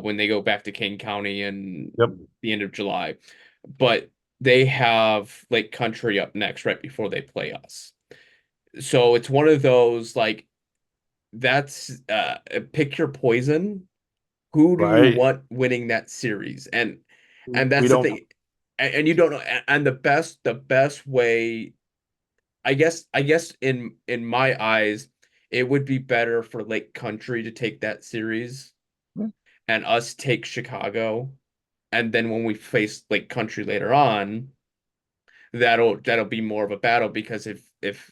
when they go back to King County in Yep. the end of July. But they have Lake Country up next right before they play us. So it's one of those like that's pick your poison. Who do you Right. want winning that series? And We that's the don't. thing. And you don't know and the best way I guess in my eyes, it would be better for Lake Country to take that series and us take Chicago. And then when we face Lake Country later on, that'll be more of a battle because if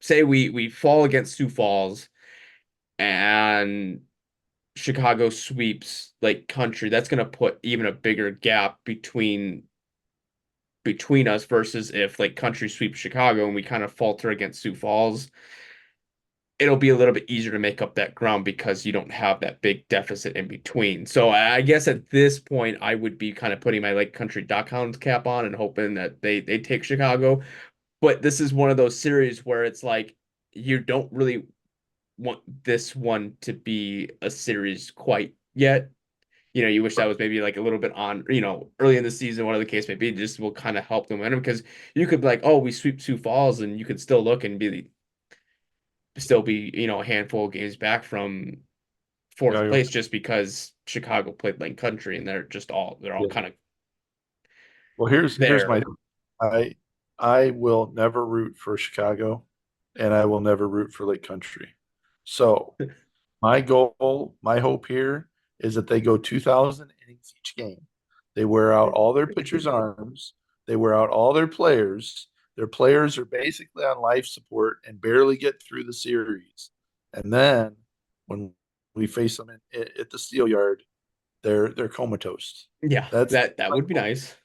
say we fall against Sioux Falls and Chicago sweeps Lake Country, that's gonna put even a bigger gap between us versus if Lake Country sweeps Chicago and we kind of falter against Sioux Falls it'll be a little bit easier to make up that ground because you don't have that big deficit in between. So I guess at this point, I would be kind of putting my Lake Country DockHounds cap on and hoping that they take Chicago. But this is one of those series where it's like you don't really want this one to be a series quite yet. You wish that was maybe like a little bit on, early in the season, whatever the case may be, just will kind of help the momentum because you could be like, oh, we sweep Sioux Falls, and you could still look and be a handful of games back from fourth Chicago. place just because Chicago played Lane Country and they're all Yeah. kind of Well, here's my. there. I I will never root for Chicago, and I will never root for Lake Country. So my goal, my hope here is that they go 2,000 innings each game. They wear out all their pitchers' arms. They wear out all their players. Their players are basically on life support and barely get through the series. And then when we face them at the steel yard, they're comatose. Yeah, That's that my would be goal. nice.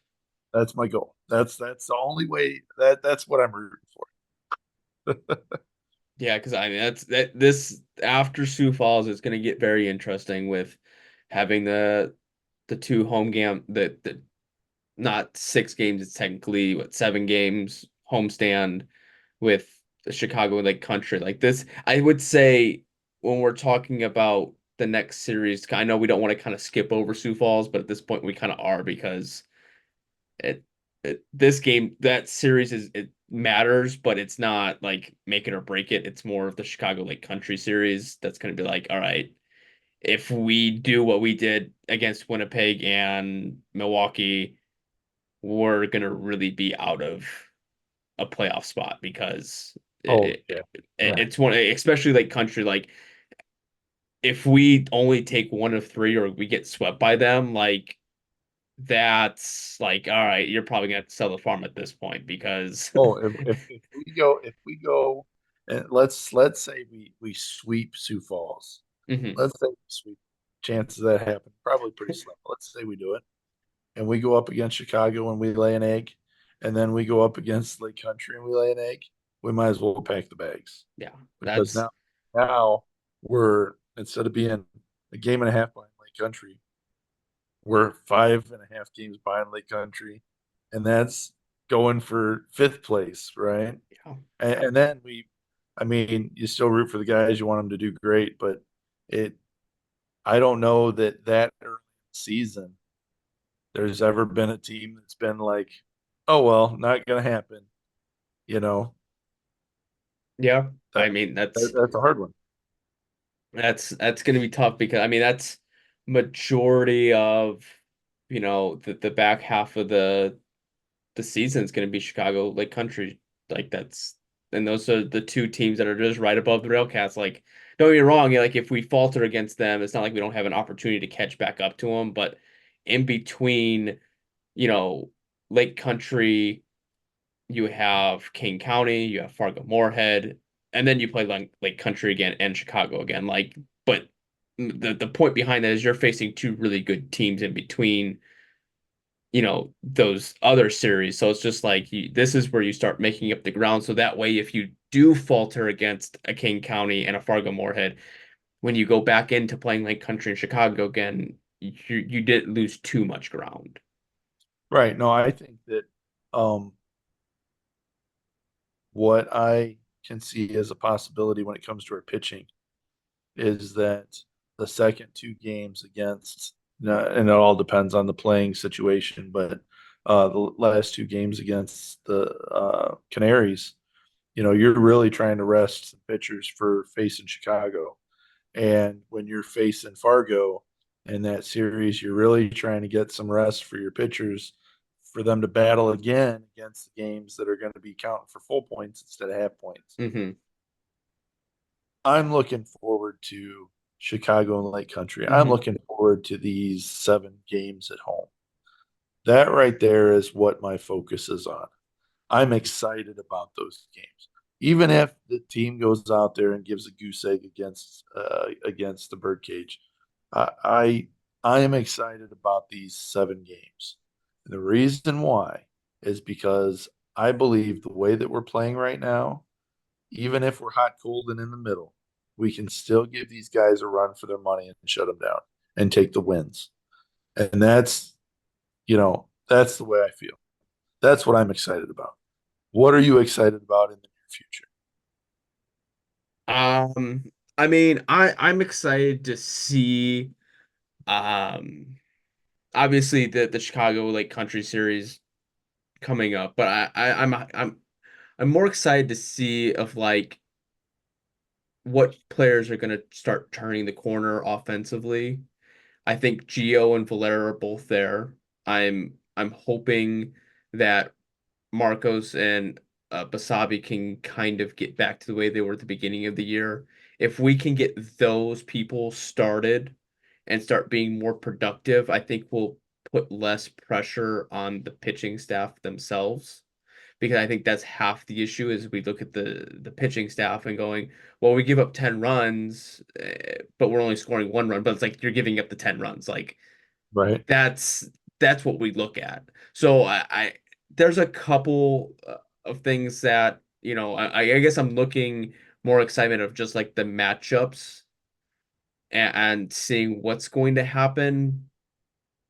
That's my goal. That's the only way that's what I'm rooting for. Yeah, because I mean that this after Sioux Falls is going to get very interesting with having the two home game the not 6 games, it's technically what 7 games homestand with the Chicago Lake Country. Like this, I would say when we're talking about the next series, I know we don't want to kind of skip over Sioux Falls, but at this point we kind of are because it, this game that series is it matters, but it's not like make it or break it. It's more of the Chicago Lake Country series that's going to be like, all right, if we do what we did against Winnipeg and Milwaukee, we're going to really be out of a playoff spot because Oh yeah. Yeah. it's one, especially like country, like if we only take one of three or we get swept by them, like that's like, all right, you're probably gonna have to sell the farm at this point because Oh, if we go, and let's say we sweep Sioux Falls. Mhm. Let's say we sweep. Chances of that happen probably pretty slim. Let's say we do it, and we go up against Chicago and we lay an egg, and then we go up against Lake Country and we lay an egg. We might as well pack the bags Yeah, because that's now we're instead of being a game and a half behind Lake Country, we're 5.5 games behind Lake Country, and that's going for fifth place, right? yeah. And then I mean, you still root for the guys. You want them to do great, but it, I don't know that early in the season there's ever been a team that's been like, oh well, not gonna happen. You know, Yeah. that, I mean that's a hard one. that's gonna be tough because I mean that's majority of the back half of the season is gonna be Chicago Lake Country. Like that's and those are the two teams that are just right above the RailCats. Like don't get me wrong, like if we falter against them, it's not like we don't have an opportunity to catch back up to them, but in between, you know, Lake Country, you have King County, you have Fargo Moorhead, and then you play Lake Country again and Chicago again. Like, but the point behind that is you're facing two really good teams in between, those other series. So it's just like this is where you start making up the ground. So that way, if you do falter against a King County and a Fargo Moorhead, when you go back into playing Lake Country in Chicago again, you didn't lose too much ground. Right. No, I think that um, what I can see as a possibility when it comes to our pitching is that the second 2 games against, and it all depends on the playing situation, but the last 2 games against the Canaries, you're really trying to rest some pitchers for facing Chicago. And when you're facing Fargo in that series, you're really trying to get some rest for your pitchers for them to battle again against the games that are going to be counting for full points instead of half points. Hmm. I'm looking forward to Chicago and Lake Country. I'm Hmm. looking forward to these 7 games at home. That right there is what my focus is on. I'm excited about those games. Even if the team goes out there and gives a goose egg against the birdcage, I I am excited about these 7 games. And the reason why is because I believe the way that we're playing right now, even if we're hot, cold, and in the middle, we can still give these guys a run for their money and shut them down and take the wins. And that's the way I feel. That's what I'm excited about. What are you excited about in the near future? I mean, I'm excited to see um obviously the Chicago Lake Country series coming up, but I'm more excited to see of like what players are going to start turning the corner offensively. I think Gio and Valera are both there. I'm hoping that Marcos and Basabi can kind of get back to the way they were at the beginning of the year. If we can get those people started and start being more productive, I think we'll put less pressure on the pitching staff themselves. Because I think that's half the issue is we look at the pitching staff and going, well, we give up 10 runs, but we're only scoring 1 run. But it's like you're giving up the 10 runs. Like Right. that's what we look at. So I there's a couple of things that I guess I'm looking more excitement of just like the matchups and seeing what's going to happen,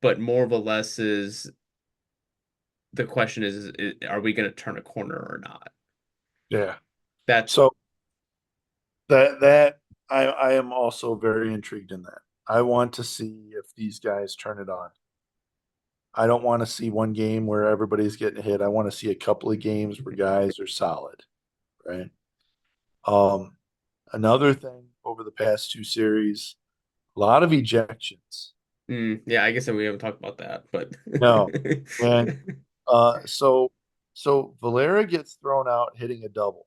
but more of a less is the question is are we going to turn a corner or not? Yeah. That's So that I am also very intrigued in that. I want to see if these guys turn it on. I don't want to see one game where everybody's getting hit. I want to see a couple of games where guys are solid, right? Um, Another thing over the past two series, a lot of ejections. yeah, I guess we haven't talked about that, but No, and so Valera gets thrown out hitting a double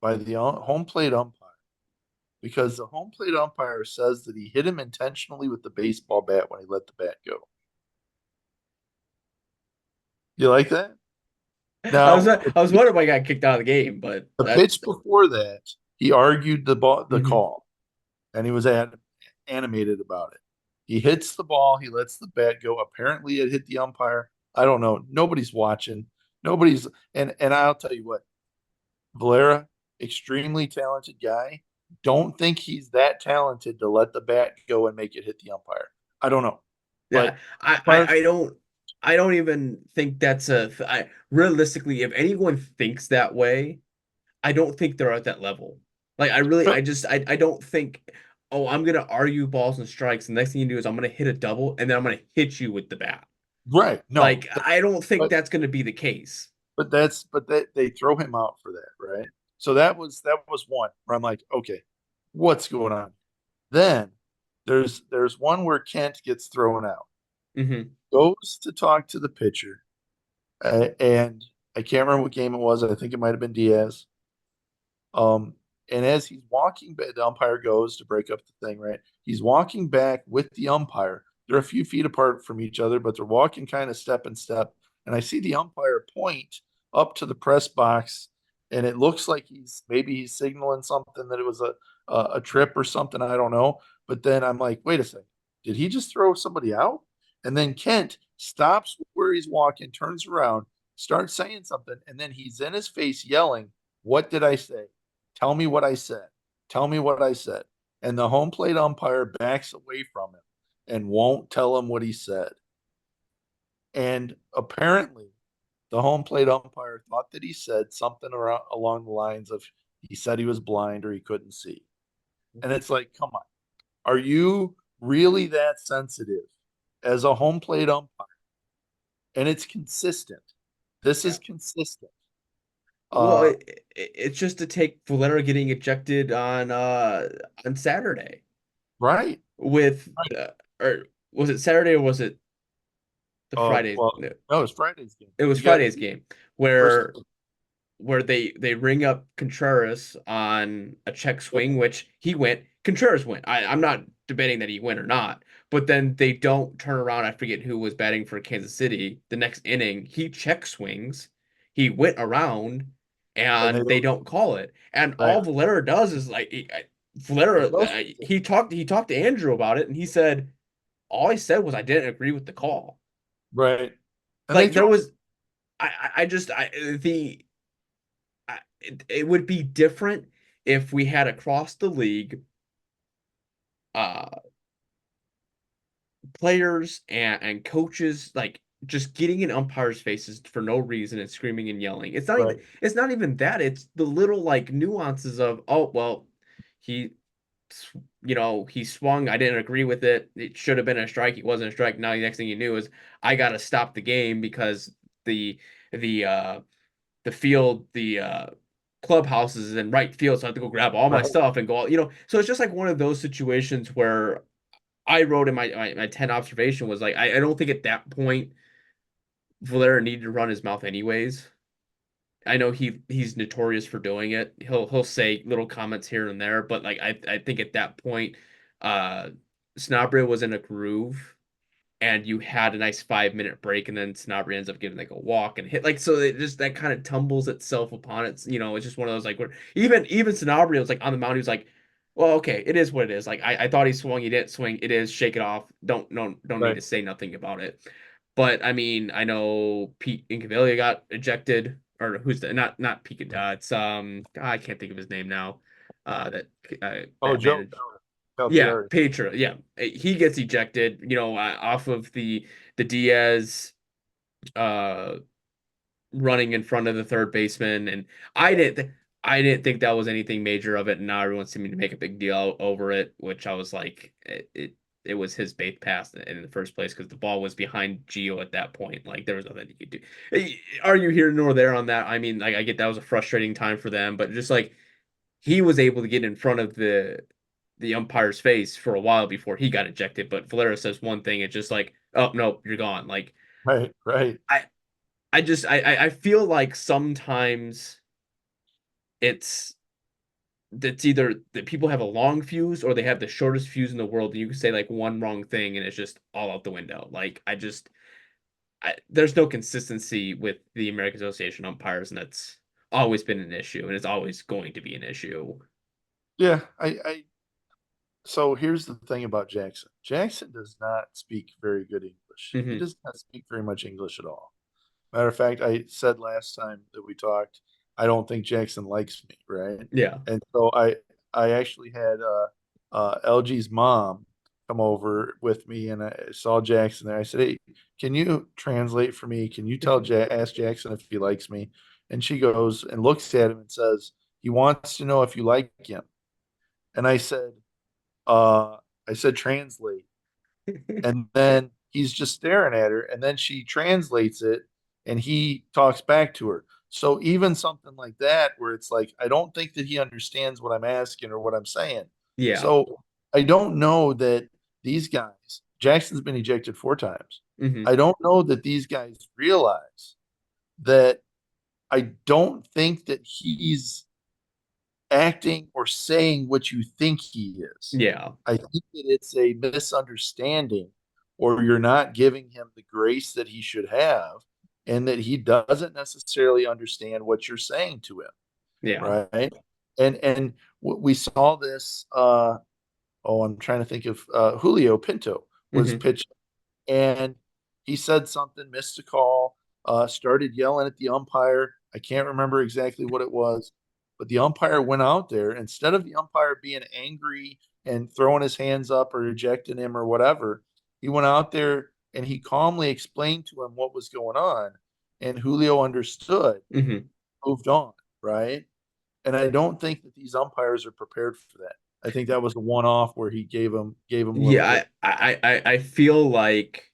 by the home plate umpire because the home plate umpire says that he hit him intentionally with the baseball bat when he let the bat go. You like that? Now, I was wondering why I got kicked out of the game, but the that's pitch before that, he argued the mhm. call, and he was animated about it. He hits the ball, he lets the bat go. Apparently, it hit the umpire. I don't know. Nobody's watching. Nobody's and I'll tell you what, Valera, extremely talented guy. Don't think he's that talented to let the bat go and make it hit the umpire. I don't know, Yeah, but umpires, I don't even think that's realistically, if anyone thinks that way, I don't think they're at that level. Like I don't think, oh, I'm gonna argue balls and strikes. The next thing you do is I'm gonna hit a double and then I'm gonna hit you with the bat. right? No, Like I don't think but that's gonna be the case. but they throw him out for that, right? So that was one where I'm like, okay, what's going on? Then there's one where Kent gets thrown out, Hmm. goes to talk to the pitcher, and I can't remember what game it was. I think it might have been Diaz. Um, and as he's walking back, the umpire goes to break up the thing, right? He's walking back with the umpire. They're a few feet apart from each other, but they're walking kind of step and step. And I see the umpire point up to the press box, and it looks like he's signaling something that it was a trip or something. I don't know. But then I'm like, wait a second, did he just throw somebody out? And then Kent stops where he's walking, turns around, starts saying something, and then he's in his face yelling, "What did I say? Tell me what I said. Tell me what I said." And the home plate umpire backs away from him and won't tell him what he said. And apparently, the home plate umpire thought that he said something around along the lines of he said he was blind or he couldn't see. And it's like, come on, are you really that sensitive as a home plate umpire? And it's consistent. This Yeah. is consistent. Well, Uh, it's just to take Valera getting ejected on Saturday right. with Right. or was it Saturday or was it the Friday? Well, No, no, it's Friday's game. it was You got Friday's game versus where they ring up Contreras on a check swing, which he went. Contreras went. I'm not debating that he went or not, but then they don't turn around. I forget who was batting for Kansas City. The next inning, he check swings. He went around, and they and they don't don't call it. And right. all Valera does is like He Valera. roasted it. He talked to Andrew about it, and he said all he said was I didn't agree with the call. Right. And they Like there throw was I just the it would be different if we had across the league uh players and coaches like just getting in umpires' faces for no reason and screaming and yelling. right. It's not even that. It's the little like nuances of oh well he he swung. I didn't agree with it. It should have been a strike. It wasn't a strike. Now the next thing you knew is I got to stop the game because the the field, the clubhouse is in right field, so I have to go grab all my Right. stuff and go, So it's just like one of those situations where I wrote in my 10 observation was like, I don't think at that point Valera needed to run his mouth anyways. I know he's notorious for doing it. He'll say little comments here and there, but like I think at that point, uh, Snobria was in a groove, and you had a nice 5 minute break, and then Snobria ends up getting like a walk and hit like so it just that kind of tumbles itself upon it. You know, it's just one of those like where even Snobria was like on the mound. He was like, well, okay, it is what it is. Like I thought he swung, he didn't swing. It is, shake it off. Don't need Right. to say nothing about it. But I mean, I know Pete Incaviglia got ejected, or who's the not Pete? It's I can't think of his name now. That Oh, that Joe managed. Yeah, Calciari. Pedro. Yeah, he gets ejected. You know, off of the Diaz uh running in front of the third baseman, and I didn't think that was anything major of it, and now everyone seemed to make a big deal over it, which I was like, it was his base pass in the first place because the ball was behind Gio at that point. Like there was nothing you could do. Are you here nor there on that? I mean, like I get that was a frustrating time for them, but just like he was able to get in front of the umpire's face for a while before he got ejected. But Valera says one thing, it's just like, oh no, you're gone. Like Right. Right. I I feel like sometimes it's either that people have a long fuse or they have the shortest fuse in the world, and you can say like one wrong thing and it's just all out the window. Like there's no consistency with the American Association of umpires, and that's always been an issue, and it's always going to be an issue. Yeah. So here's the thing about Jackson. Jackson does not speak very good English. He Hmm. does not speak very much English at all. Matter of fact, I said last time that we talked, I don't think Jackson likes me, right? Yeah. And so I actually had LG's mom come over with me, and I saw Jackson there. I said, "Hey, can you translate for me? Can you ask Jackson if he likes me?" And she goes and looks at him and says, "He wants to know if you like him." And uh, I said, "Translate." And then he's just staring at her, and then she translates it and he talks back to her. So even something like that where it's like I don't think that he understands what I'm asking or what I'm saying. Yeah. So I don't know that these guys, Jackson's been ejected 4 times. Hmm. I don't know that these guys realize that. I don't think that he's acting or saying what you think he is. Yeah. I think that it's a misunderstanding, or you're not giving him the grace that he should have, and that he doesn't necessarily understand what you're saying to him, Yeah. right? And we saw this. I'm trying to think of Julio Pinto was Hmm. pitching, and he said something, missed a call, started yelling at the umpire. I can't remember exactly what it was, but the umpire went out there. Instead of the umpire being angry and throwing his hands up or ejecting him or whatever, he went out there and he calmly explained to him what was going on. And Julio understood, Hmm. moved on, right? And I don't think that these umpires are prepared for that. I think that was a one-off where he gave him a little Yeah, bit. I feel like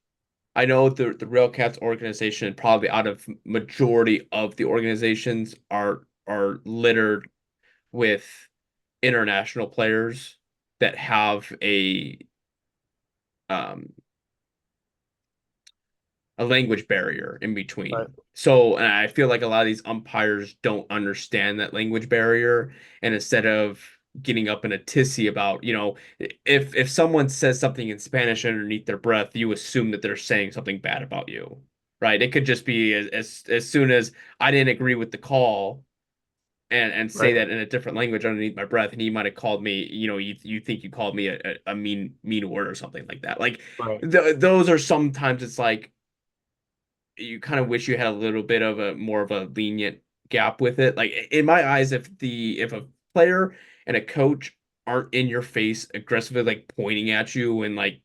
I know the RailCats organization, probably out of majority of the organizations, are littered with international players that have um a language barrier in Right, between. So, and I feel like a lot of these umpires don't understand that language barrier, and instead of getting up in a tizzy about, if someone says something in Spanish underneath their breath, you assume that they're saying something bad about you, right? It could just be as soon as I didn't agree with the call and say right, that in a different language underneath my breath, and he might have called me, you think you called me a mean word or something like that. Like right. those are sometimes it's like you kind of wish you had a little bit of a more of a lenient gap with it. Like in my eyes, if a player and a coach aren't in your face aggressively like pointing at you and like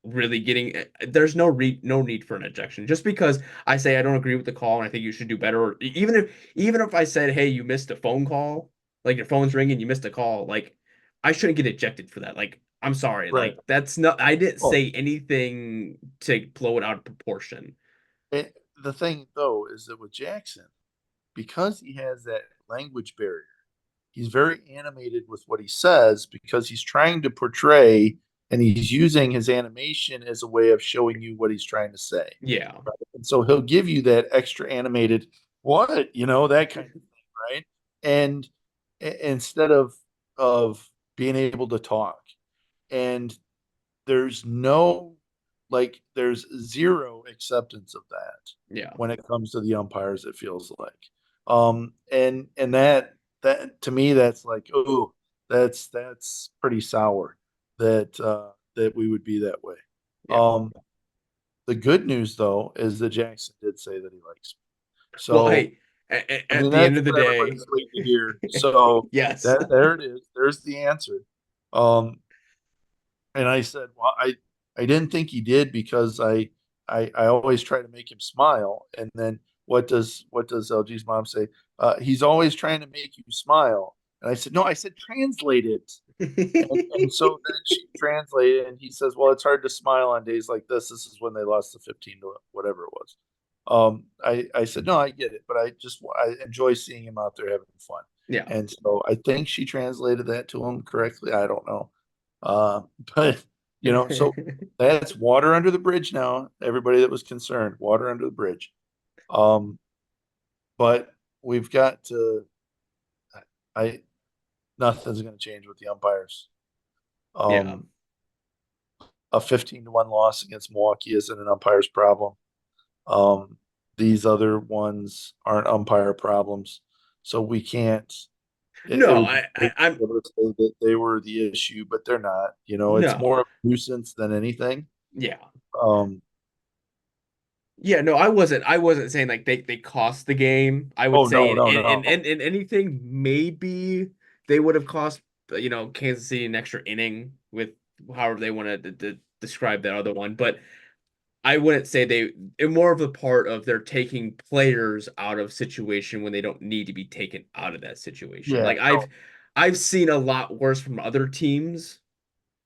really getting there's no need for an ejection. Just because I say I don't agree with the call and I think you should do better, or even if I said, hey, you missed a phone call, like your phone's ringing, you missed a call, like I shouldn't get ejected for that. Like I'm sorry, Right. like that's not I didn't Oh, say anything to blow it out of proportion. the thing though is that with Jackson, because he has that language barrier, he's very animated with what he says because he's trying to portray and he's using his animation as a way of showing you what he's trying to say. Yeah. Right? And so he'll give you that extra animated. what? That kind of thing, right? And instead of being able to talk, and there's no there's zero acceptance of that Yeah. when it comes to the umpires, it feels like. And that to me, that's like, oh, that's pretty sour that we would be that way. Yeah. The good news though is that Jackson did say that he likes me. Well, So hey, I at mean, the end that's of the what day, everybody's waiting to hear. So yes. there it is. There's the answer. Um, and I said, well, I didn't think he did because I always try to make him smile. And then what does LG's mom say? He's always trying to make you smile. And I said, no, I said translate it. And so then she translated, and he says, well, it's hard to smile on days like this. This is when they lost the 15 to whatever it was. I said, no, I get it, but I enjoy seeing him out there having fun. Yeah. And so I think she translated that to him correctly. I don't know. Uh, but so that's water under the bridge now. Everybody that was concerned, water under the bridge. Um, but we've got to. I Nothing's going to change with the umpires. Yeah. Um, a 15-1 loss against Milwaukee isn't an umpire's problem. Um, these other ones aren't umpire problems, so we can't. It No, would be great to be able to say that they were the issue, but they're not. It's no. more of a nuisance than anything. Yeah. Um, Yeah, no, I wasn't saying like they cost the game. I would oh say no, no, no. in anything, maybe they would have cost Kansas City an extra inning with however they want to describe that other one. But I wouldn't say it's more of a part of they're taking players out of situation when they don't need to be taken out of that situation. Yeah, Like no, I've seen a lot worse from other teams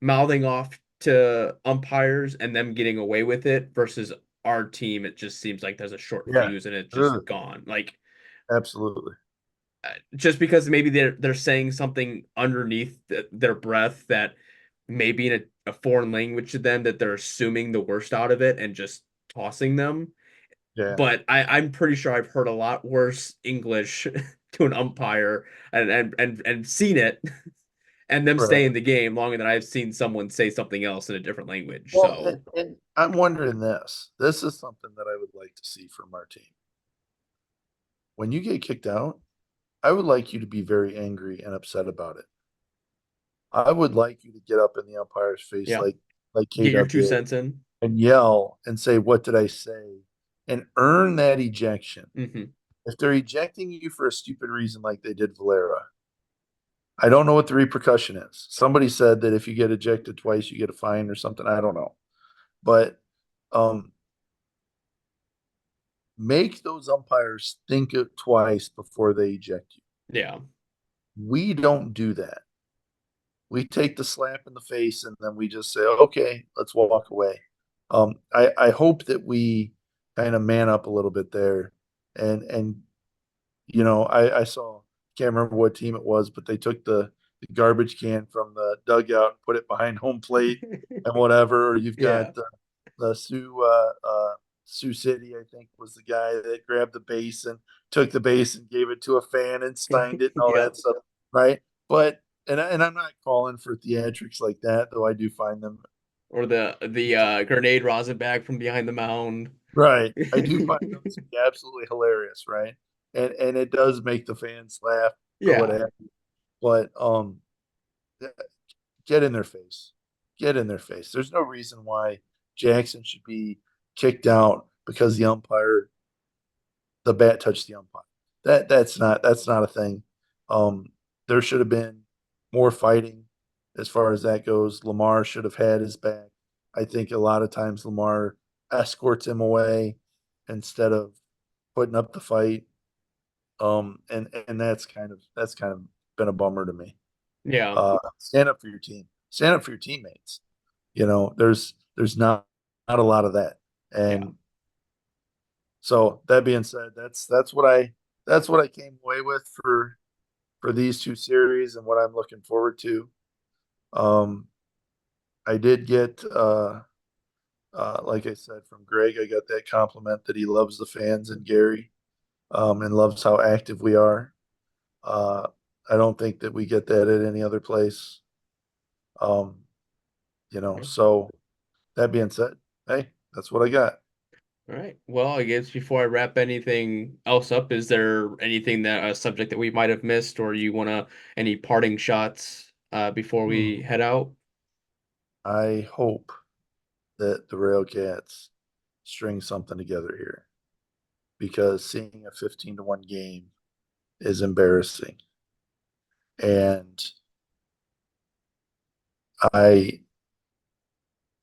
mouthing off to umpires and them getting away with it versus our team. It just seems like there's a short yeah, fuse and it's just ugh, gone. Like absolutely. just because maybe they're saying something underneath their breath that maybe in a foreign language to them that they're assuming the worst out of it and just tossing them. Yeah, But I'm pretty sure I've heard a lot worse English to an umpire and seen it and them stay right. in the game longer than I've seen someone say something else in a different language. Well, So and I'm wondering this. This is something that I would like to see from our team. When you get kicked out, I would like you to be very angry and upset about it. I would like you to get up in the umpire's face yeah, like get your K-Dub two did cents in. and yell and say, "What did I say?" and earn that ejection. Hmm. If they're ejecting you for a stupid reason like they did Valera, I don't know what the repercussion is. Somebody said that if you get ejected twice, you get a fine or something. I don't know. But um, make those umpires think it twice before they eject you. Yeah, We don't do that. We take the slap in the face and then we just say, okay, let's walk away. I hope that we kind of man up a little bit there. And I saw, can't remember what team it was, but they took the garbage can from the dugout and put it behind home plate and whatever. Or you've yeah, got the Sioux City, I think, was the guy that grabbed the base and took the base and gave it to a fan and signed it and all yeah. that stuff, right? But and I'm not calling for theatrics like that, though I do find them Or the grenade rosin bag from behind the mound. right. I do find them to be absolutely hilarious, right? And it does make the fans laugh or what Yeah, have you. But get in their face. Get in their face. There's no reason why Jackson should be kicked out because the bat touched the umpire. That's not a thing. Um, there should have been more fighting as far as that goes. Lamar should have had his back. I think a lot of times Lamar escorts him away instead of putting up the fight. And that's kind of been a bummer to me. yeah, Stand up for your team. Stand up for your teammates. There's not a lot of that. yeah, And so that being said, that's what I came away with for these two series and what I'm looking forward to. Um, I did get like I said from Greg, I got that compliment that he loves the fans and Gary. and loves how active we are. Uh, I don't think that we get that at any other place. Um, so that being said, hey, that's what I got. All right. Well, I guess before I wrap anything else up, is there anything that a subject that we might have missed, or you wanna any parting shots before we Hmm. head out? I hope that the RailCats string something together here because seeing a 15-1 game is embarrassing. And I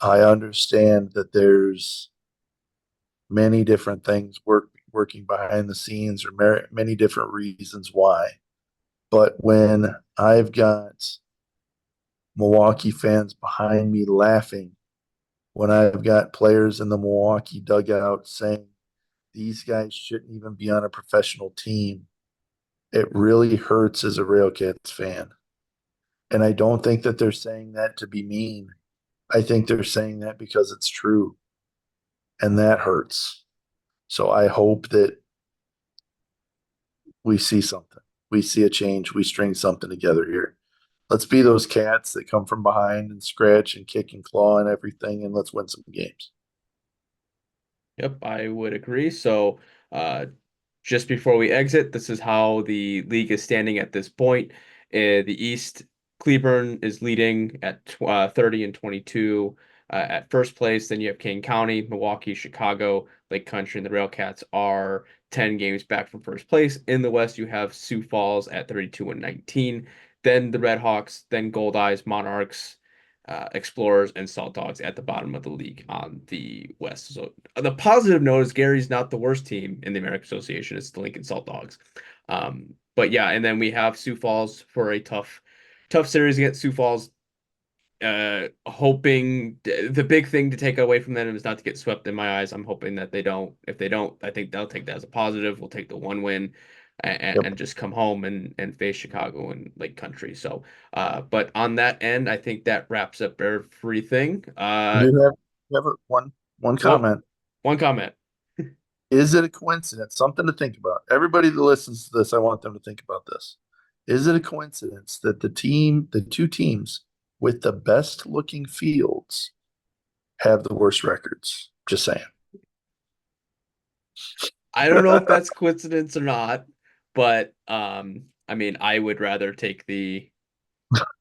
I understand that there's many different things working behind the scenes or many different reasons why. But when I've got Milwaukee fans behind me laughing, when I've got players in the Milwaukee dugout saying these guys shouldn't even be on a professional team, it really hurts as a RailCats fan. And I don't think that they're saying that to be mean. I think they're saying that because it's true. And that hurts. So I hope that we see something. We see a change. We string something together here. Let's be those cats that come from behind and scratch and kick and claw and everything, and let's win some games. Yep, I would agree. So, uh, just before we exit, this is how the league is standing at this point. The East, Cleburne is leading at 30 and 22 at first place. Then you have Kane County, Milwaukee, Chicago, Lake Country, and the Railcats are 10 games back from first place. In the West, you have Sioux Falls at 32 and 19. Then the Red Hawks, then Gold Eyes, Monarchs, Explorers, and Salt Dogs at the bottom of the league on the West. So the positive note is Gary's not the worst team in the American Association. It's the Lincoln Salt Dogs. But yeah, and then we have Sioux Falls for a tough series against Sioux Falls. Hoping the big thing to take away from them is not to get swept in my eyes. I'm hoping that they don't. If they don't, I think they'll take that as a positive. We'll take the one win Yep. and just come home and face Chicago and Lake Country. So, but on that end, I think that wraps up everything. I do have one Well, comment. one comment. Is it a coincidence? Something to think about. Everybody that listens to this, I want them to think about this. Is it a coincidence that the two teams with the best looking fields have the worst records? Just saying. I don't know if that's coincidence or not, but I mean, I would rather take the.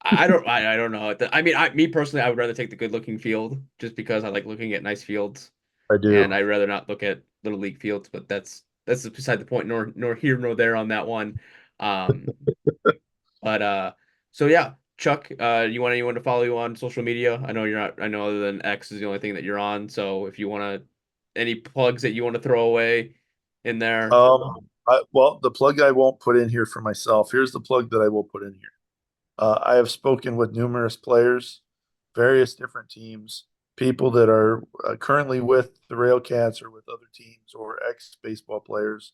I don't know. I mean, me personally, I would rather take the good looking field just because I like looking at nice fields, I and do. I'd rather not look at little league fields. But that's beside the point, nor here nor there on that one. Um, but so yeah, Chuck, you want anyone to follow you on social media? I know you're not. I know other than X is the only thing that you're on. So if you want to, any plugs that you want to throw away in there. Well, the plug I won't put in here for myself. Here's the plug that I will put in here. I have spoken with numerous players, various different teams, people that are currently with the RailCats or with other teams or ex-baseball players,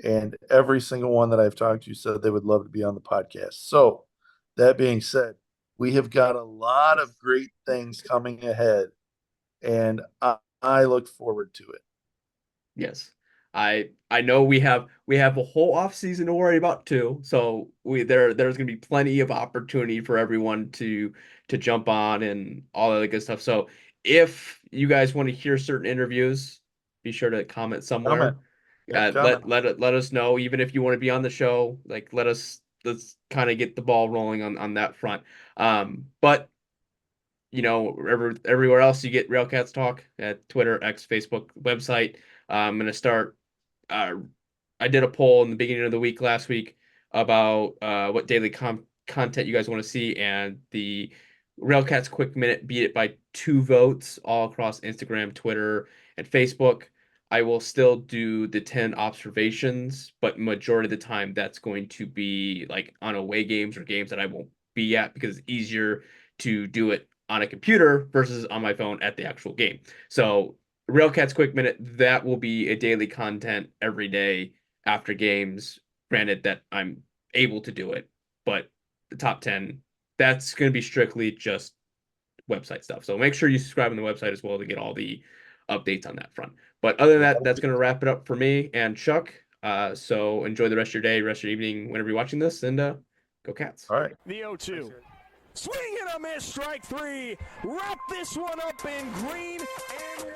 and every single one that I've talked to said they would love to be on the podcast. So, that being said, we have got a lot of great things coming ahead, and I look forward to it. Yes. I know we have a whole off season to worry about too. So there's gonna be plenty of opportunity for everyone to jump on and all that good stuff. So if you guys want to hear certain interviews, be sure to comment Comment. somewhere. Yep, comment. Let us know, even if you want to be on the show, like let's kind of get the ball rolling on that front. But everywhere else you get Railcats talk at Twitter, X, Facebook, website. I'm gonna start. Uh, I did a poll in the beginning of the week last week about what daily content you guys want to see, and the Railcats Quick Minute beat it by 2 votes all across Instagram, Twitter, and Facebook. I will still do the 10 observations, but majority of the time that's going to be like on away games or games that I won't be at because it's easier to do it on a computer versus on my phone at the actual game. So Railcats Quick Minute, that will be a daily content every day after games. Granted that I'm able to do it, but the top 10, that's going to be strictly just website stuff. So make sure you subscribe on the website as well to get all the updates on that front. But other than that, that's going to wrap it up for me and Chuck. So enjoy the rest of your day, rest of your evening, whenever you're watching this, and go Cats. All right. The 0-2. Swing and a miss, strike 3. Wrap this one up in green and